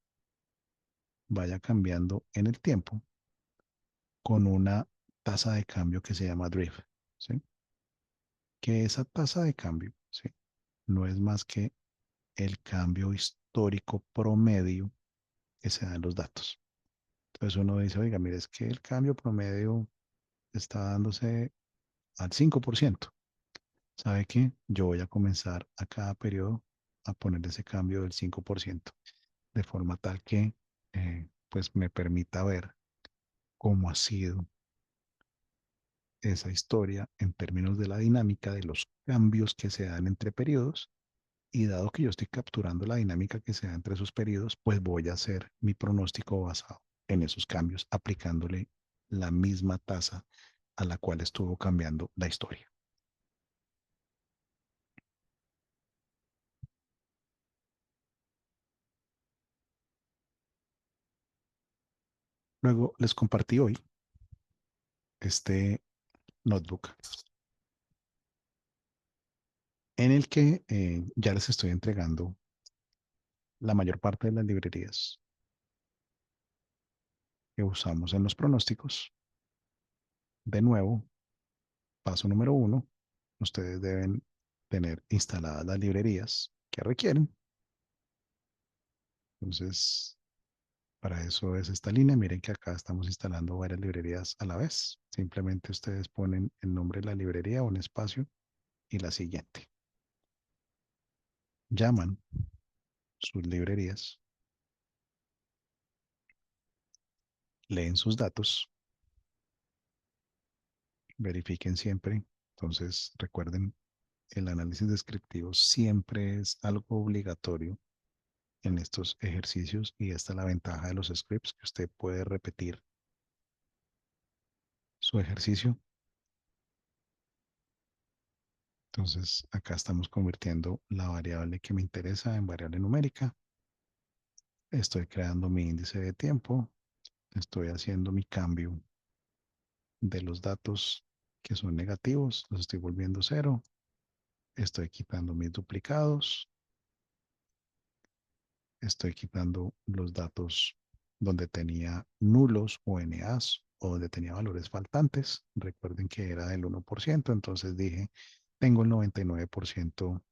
en el tiempo con una tasa de cambio que se llama drift, ¿sí? Que esa tasa de cambio, ¿sí? No es más que el cambio histórico promedio que se da en los datos. Entonces uno dice, oiga, mire, es que el cambio promedio está dándose al 5%. ¿Sabe qué? Yo voy a comenzar a cada periodo a poner ese cambio del 5%, de forma tal que pues me permita ver cómo ha sido esa historia en términos de la dinámica de los cambios que se dan entre periodos. Y dado que yo estoy capturando la dinámica que se da entre esos periodos, pues voy a hacer mi pronóstico basado en esos cambios, aplicándole la misma tasa a la cual estuvo cambiando la historia. Luego les compartí hoy este notebook en el que ya les estoy entregando la mayor parte de las librerías que usamos en los pronósticos. De nuevo, paso número 1, ustedes deben tener instaladas las librerías que requieren. Entonces, para eso es esta línea. Miren que acá estamos instalando varias librerías a la vez. Simplemente ustedes ponen el nombre de la librería, un espacio y la siguiente. Llaman sus librerías, leen sus datos, verifiquen siempre. Entonces, recuerden, el análisis descriptivo siempre es algo obligatorio en estos ejercicios y esta es la ventaja de los scripts, que usted puede repetir su ejercicio. Entonces, acá estamos convirtiendo la variable que me interesa en variable numérica. Estoy creando mi índice de tiempo. Estoy haciendo mi cambio de los datos que son negativos. Los estoy volviendo cero. Estoy quitando mis duplicados. Estoy quitando los datos donde tenía nulos o NAs o donde tenía valores faltantes. Recuerden que era del 1%. Entonces dije, tengo el 99%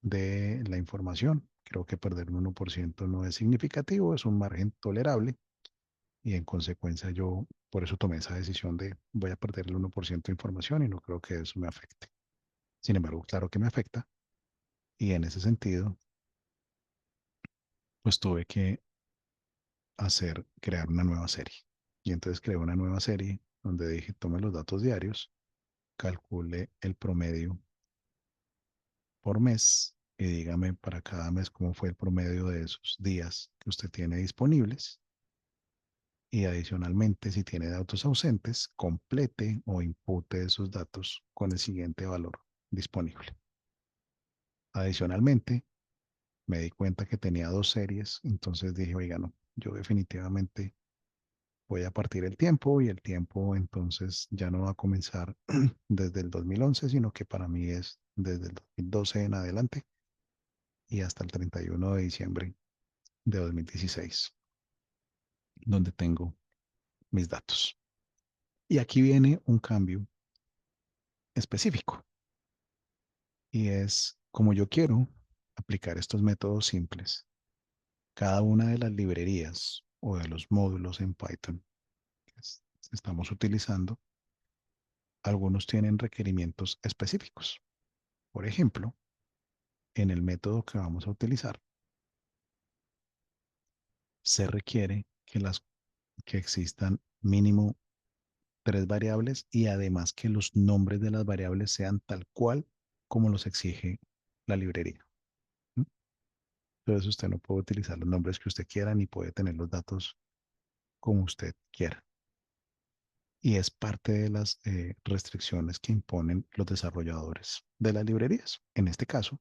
de la información. Creo que perder un 1% no es significativo, es un margen tolerable y en consecuencia yo por eso tomé esa decisión de voy a perder el 1% de información y no creo que eso me afecte. Sin embargo, claro que me afecta y en ese sentido, pues tuve que crear una nueva serie. Y entonces creé una nueva serie donde dije, tome los datos diarios, calcule el promedio por mes y dígame para cada mes cómo fue el promedio de esos días que usted tiene disponibles. Y adicionalmente, si tiene datos ausentes, complete o impute esos datos con el siguiente valor disponible. Adicionalmente, me di cuenta que tenía dos series, entonces dije, oiga, no, yo definitivamente voy a partir el tiempo y el tiempo entonces ya no va a comenzar desde el 2011, sino que para mí es desde el 2012 en adelante y hasta el 31 de diciembre de 2016, donde tengo mis datos. Y aquí viene un cambio específico y es como yo quiero aplicar estos métodos simples. Cada una de las librerías o de los módulos en Python que estamos utilizando, algunos tienen requerimientos específicos. Por ejemplo, en el método que vamos a utilizar, se requiere que existan mínimo 3 variables y además que los nombres de las variables sean tal cual como los exige la librería. ¿Mm? Entonces usted no puede utilizar los nombres que usted quiera ni puede tener los datos como usted quiera. Y es parte de las restricciones que imponen los desarrolladores de las librerías. En este caso,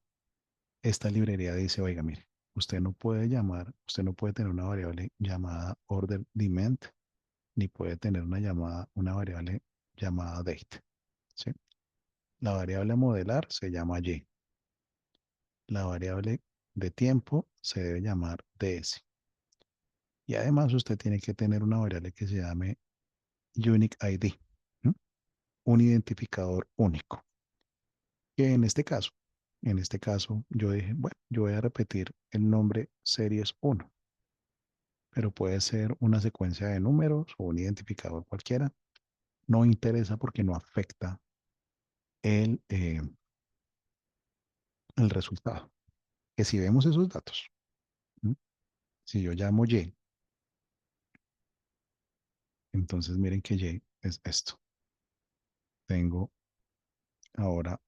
esta librería dice, oiga, mire, usted no puede tener una variable llamada order demand, ni puede tener una variable llamada date. ¿Sí? La variable a modelar se llama y. La variable de tiempo se debe llamar ds. Y además usted tiene que tener una variable que se llame Unique ID, ¿no? Un identificador único. Que en este caso, yo dije, bueno, yo voy a repetir el nombre series 1, pero puede ser una secuencia de números o un identificador cualquiera. No interesa porque no afecta el, eh, el resultado. Que si vemos esos datos, ¿no? Si yo llamo Y, entonces miren que Y es esto. Tengo ahora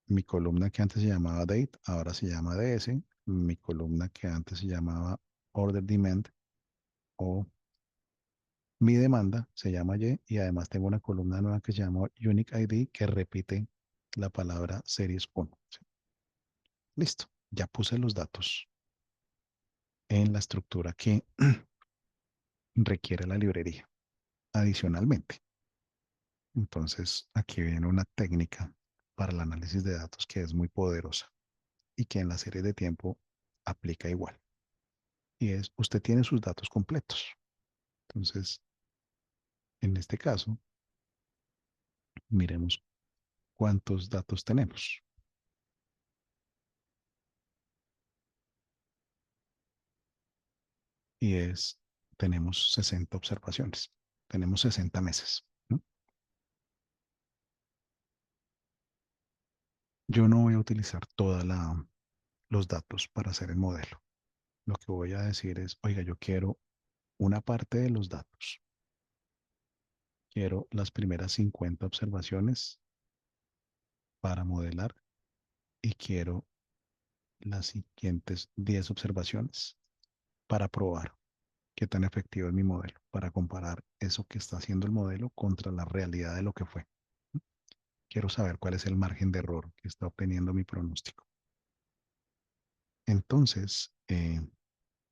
mi columna que antes se llamaba date, ahora se llama DS. Mi columna que antes se llamaba order demand o mi demanda se llama Y además tengo una columna nueva que se llama Unique ID que repite la palabra series 1. ¿Sí? Listo, ya puse los datos en la estructura que requiere la librería. Adicionalmente, entonces aquí viene una técnica para el análisis de datos que es muy poderosa y que en la serie de tiempo aplica igual. Y es, usted tiene sus datos completos. Entonces, en este caso, miremos cuántos datos tenemos. Y es, tenemos 60 observaciones, tenemos 60 meses, ¿no? Yo no voy a utilizar todos los datos para hacer el modelo. Lo que voy a decir es, oiga, yo quiero una parte de los datos. Quiero las primeras 50 observaciones para modelar y quiero las siguientes 10 observaciones para probar qué tan efectivo es mi modelo, para comparar eso que está haciendo el modelo contra la realidad de lo que fue. Quiero saber cuál es el margen de error que está obteniendo mi pronóstico. Entonces,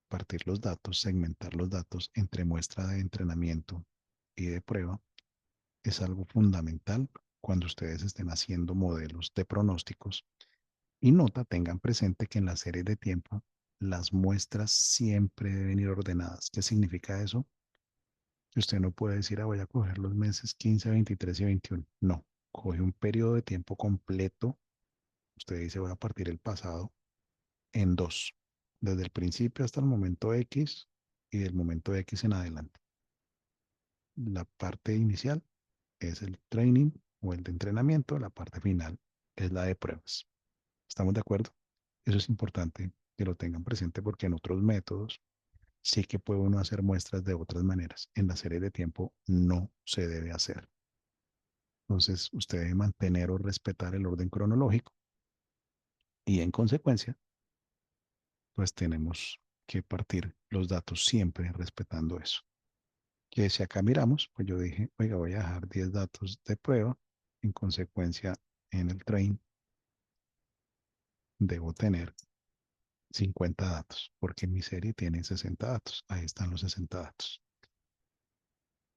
partir los datos, segmentar los datos entre muestra de entrenamiento y de prueba es algo fundamental cuando ustedes estén haciendo modelos de pronósticos. Y nota, tengan presente que en la serie de tiempo las muestras siempre deben ir ordenadas. ¿Qué significa eso? Que usted no puede decir, ah, voy a coger los meses 15, 23 y 21. No, coge un periodo de tiempo completo. Usted dice, voy a partir el pasado en dos, desde el principio hasta el momento X y del momento X en adelante. La parte inicial es el training o el de entrenamiento, la parte final es la de pruebas. ¿Estamos de acuerdo? Eso es importante que lo tengan presente porque en otros métodos sí que puede uno hacer muestras de otras maneras. En la serie de tiempo no se debe hacer. Entonces, usted debe mantener o respetar el orden cronológico y en consecuencia, pues tenemos que partir los datos siempre respetando eso. Que si acá miramos, pues yo dije, oiga, voy a dejar 10 datos de prueba. En consecuencia, en el train debo tener 50 datos, porque mi serie tiene 60 datos. Ahí están los 60 datos.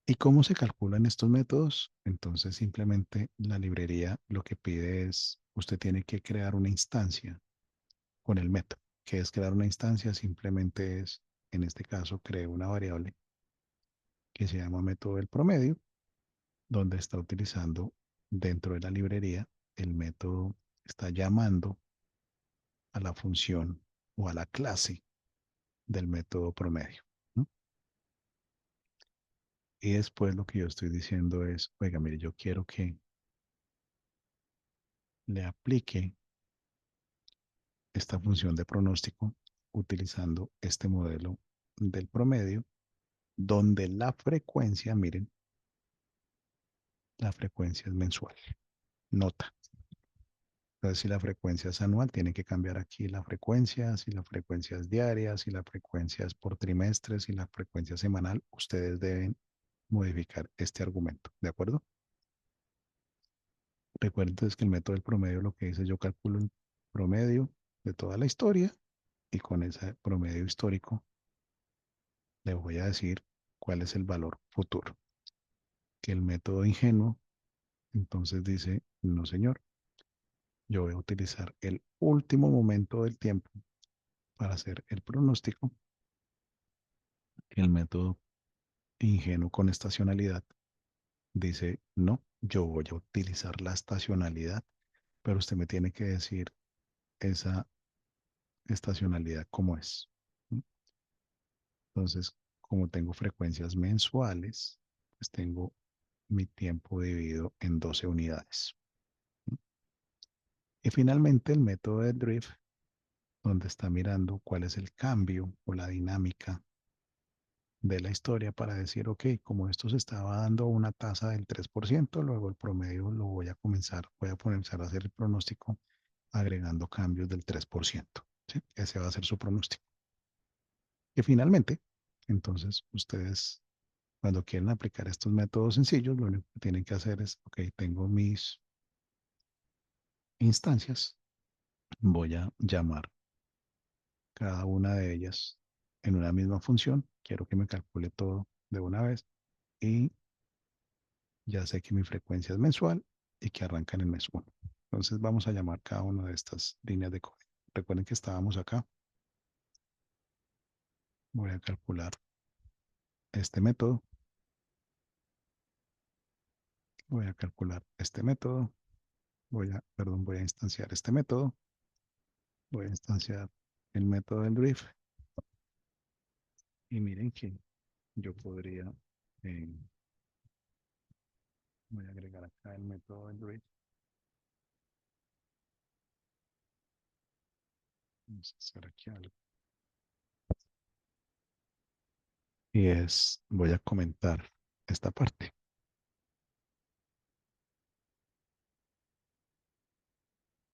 ¿Y cómo se calculan estos métodos? Entonces, simplemente la librería lo que pide es, usted tiene que crear una instancia con el método. ¿Qué es crear una instancia? Simplemente es, en este caso, creo una variable que se llama método del promedio, donde está utilizando dentro de la librería el método, está llamando a la función o a la clase del método promedio, ¿no? Y después lo que yo estoy diciendo es, oiga, mire, yo quiero que le aplique esta función de pronóstico utilizando este modelo del promedio, donde la frecuencia, miren, la frecuencia es mensual. Nota. Entonces, si la frecuencia es anual, tiene que cambiar aquí la frecuencia, si la frecuencia es diaria, si la frecuencia es por trimestre, si la frecuencia es semanal, ustedes deben modificar este argumento, ¿de acuerdo? Recuerden entonces que el método del promedio lo que dice, yo calculo el promedio de toda la historia y con ese promedio histórico le voy a decir cuál es el valor futuro. Que el método ingenuo entonces dice, no señor, yo voy a utilizar el último momento del tiempo para hacer el pronóstico. El método ingenuo con estacionalidad dice, no, yo voy a utilizar la estacionalidad, pero usted me tiene que decir esa estacionalidad cómo es. ¿Mm? Entonces, como tengo frecuencias mensuales, pues tengo mi tiempo dividido en 12 unidades. ¿Mm? Y finalmente el método de drift, donde está mirando cuál es el cambio o la dinámica de la historia para decir, ok, como esto se estaba dando una tasa del 3%, luego el promedio lo voy a comenzar a hacer el pronóstico agregando cambios del 3%. ¿Sí? Ese va a ser su pronóstico. Y finalmente, entonces ustedes cuando quieren aplicar estos métodos sencillos, lo único que tienen que hacer es, ok, tengo mis instancias, voy a llamar cada una de ellas en una misma función, quiero que me calcule todo de una vez y ya sé que mi frecuencia es mensual y que arranca en el mes 1. Entonces vamos a llamar cada una de estas líneas de código. Recuerden que estábamos acá. Voy a calcular este método. Voy a calcular este método. Voy a instanciar este método. Voy a instanciar el método del drift. Y miren que yo podría, eh, voy a agregar acá el método del drift. Vamos a hacer aquí algo. Y voy a comentar esta parte.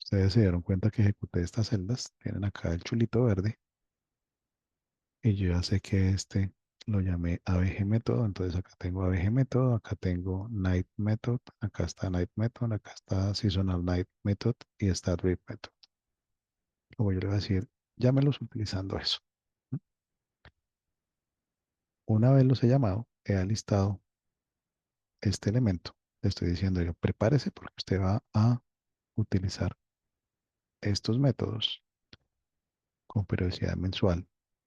Ustedes se dieron cuenta que ejecuté estas celdas. Tienen acá el chulito verde. Y yo ya sé que este lo llamé ABG método. Entonces acá tengo ABG método. Acá tengo Night method. Acá está Night method. Acá está Seasonal Night method. Y está Drip method. Como yo le voy a decir, llámelos utilizando eso. Una vez los he llamado, he alistado este elemento. Le estoy diciendo yo, prepárese porque usted va a utilizar estos métodos con periodicidad mensual,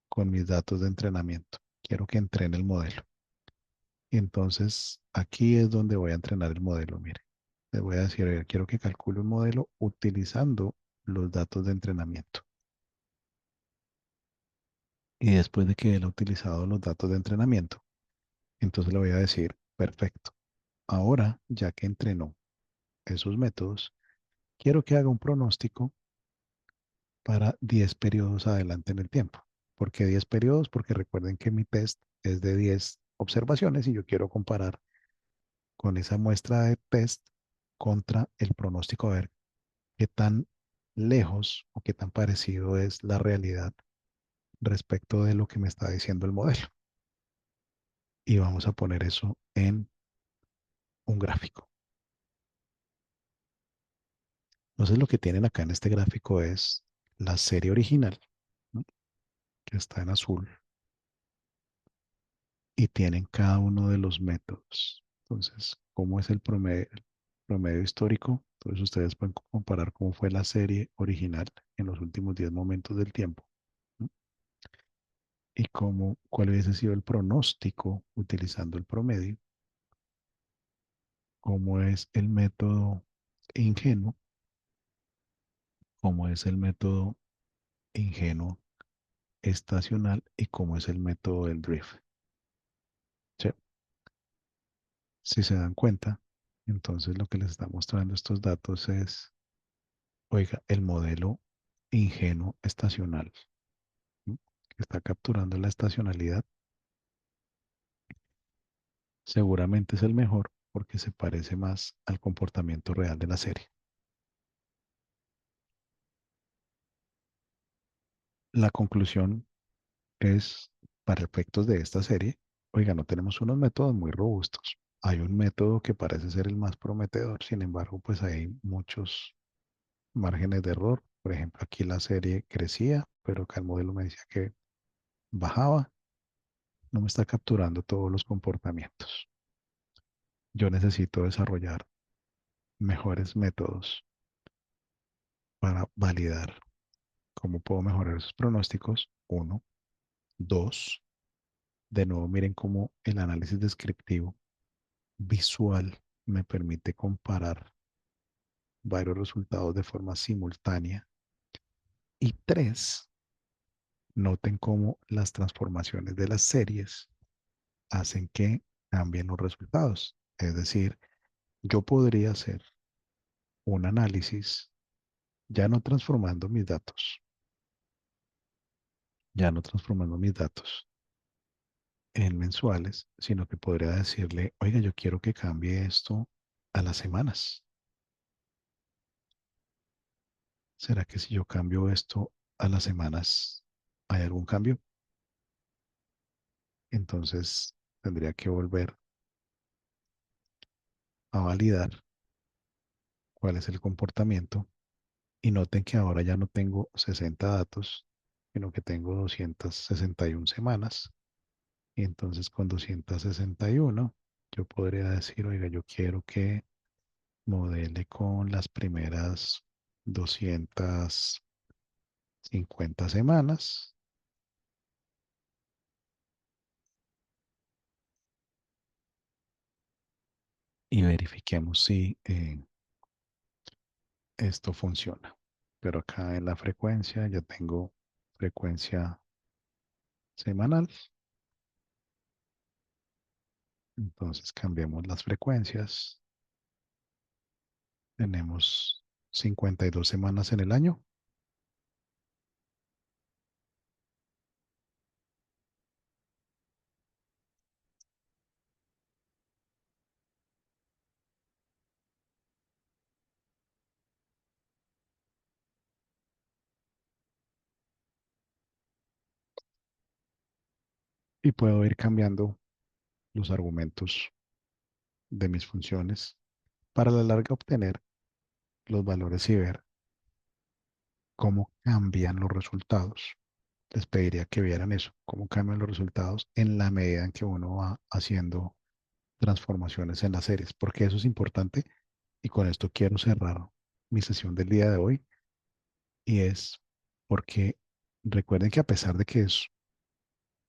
con mis datos de entrenamiento. Quiero que entrene el modelo. Y entonces aquí es donde voy a entrenar el modelo. Mire, le voy a decir, oiga, quiero que calcule un modelo utilizando los datos de entrenamiento. Y después de que él ha utilizado los datos de entrenamiento, entonces le voy a decir, perfecto. Ahora, ya que entrenó esos métodos, quiero que haga un pronóstico para 10 periodos adelante en el tiempo. ¿Por qué 10 periodos? Porque recuerden que mi test es de 10 observaciones y yo quiero comparar con esa muestra de test contra el pronóstico a ver qué tan lejos o qué tan parecido es la realidad respecto de lo que me está diciendo el modelo. Y vamos a poner eso en un gráfico. Entonces lo que tienen acá en este gráfico es la serie original, ¿no? Que está en azul, y tienen cada uno de los métodos. Entonces, ¿cómo es el promedio histórico? Entonces ustedes pueden comparar cómo fue la serie original en los últimos 10 momentos del tiempo, ¿no? Y cuál hubiese sido el pronóstico utilizando el promedio, cómo es el método ingenuo, cómo es el método ingenuo estacional y cómo es el método del drift. ¿Sí? Si se dan cuenta, entonces lo que les está mostrando estos datos es, oiga, el modelo ingenuo estacional, ¿no? Que está capturando la estacionalidad, seguramente es el mejor porque se parece más al comportamiento real de la serie. La conclusión es, para efectos de esta serie, oiga, no tenemos unos métodos muy robustos. Hay un método que parece ser el más prometedor, sin embargo, pues hay muchos márgenes de error. Por ejemplo, aquí la serie crecía, pero acá el modelo me decía que bajaba, no me está capturando todos los comportamientos. Yo necesito desarrollar mejores métodos para validar cómo puedo mejorar esos pronósticos. Uno. Dos, de nuevo miren cómo el análisis descriptivo visual me permite comparar varios resultados de forma simultánea. Y 3, noten cómo las transformaciones de las series hacen que cambien los resultados. Es decir, yo podría hacer un análisis ya no transformando mis datos, en mensuales, sino que podría decirle, oiga, yo quiero que cambie esto a las semanas. ¿Será que si yo cambio esto a las semanas, hay algún cambio? Entonces tendría que volver a validar cuál es el comportamiento. Y noten que ahora ya no tengo 60 datos, sino que tengo 261 semanas. Y entonces con 261 yo podría decir, oiga, yo quiero que modele con las primeras 250 semanas. Y verifiquemos si esto funciona. Pero acá en la frecuencia ya tengo frecuencia semanal. Entonces cambiemos las frecuencias. Tenemos 52 semanas en el año. Y puedo ir cambiando los argumentos de mis funciones para a la larga obtener los valores y ver cómo cambian los resultados. Les pediría que vieran eso, cómo cambian los resultados en la medida en que uno va haciendo transformaciones en las series, porque eso es importante y con esto quiero cerrar mi sesión del día de hoy y es porque recuerden que a pesar de que es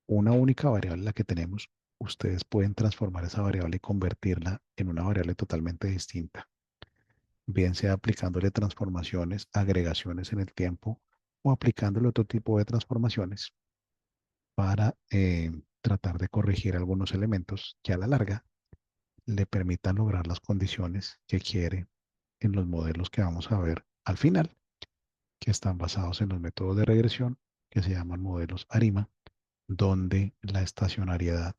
una única variable la que tenemos, ustedes pueden transformar esa variable y convertirla en una variable totalmente distinta, bien sea aplicándole transformaciones, agregaciones en el tiempo o aplicándole otro tipo de transformaciones para tratar de corregir algunos elementos que a la larga le permitan lograr las condiciones que quiere en los modelos que vamos a ver al final, que están basados en los métodos de regresión que se llaman modelos ARIMA, donde la estacionariedad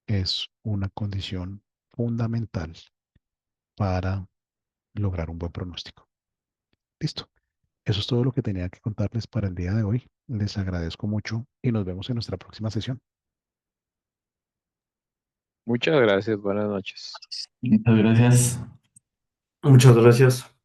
es una condición fundamental para lograr un buen pronóstico. Listo. Eso es todo lo que tenía que contarles para el día de hoy. Les agradezco mucho y nos vemos en nuestra próxima sesión. Muchas gracias, buenas noches. Muchas gracias. Muchas gracias.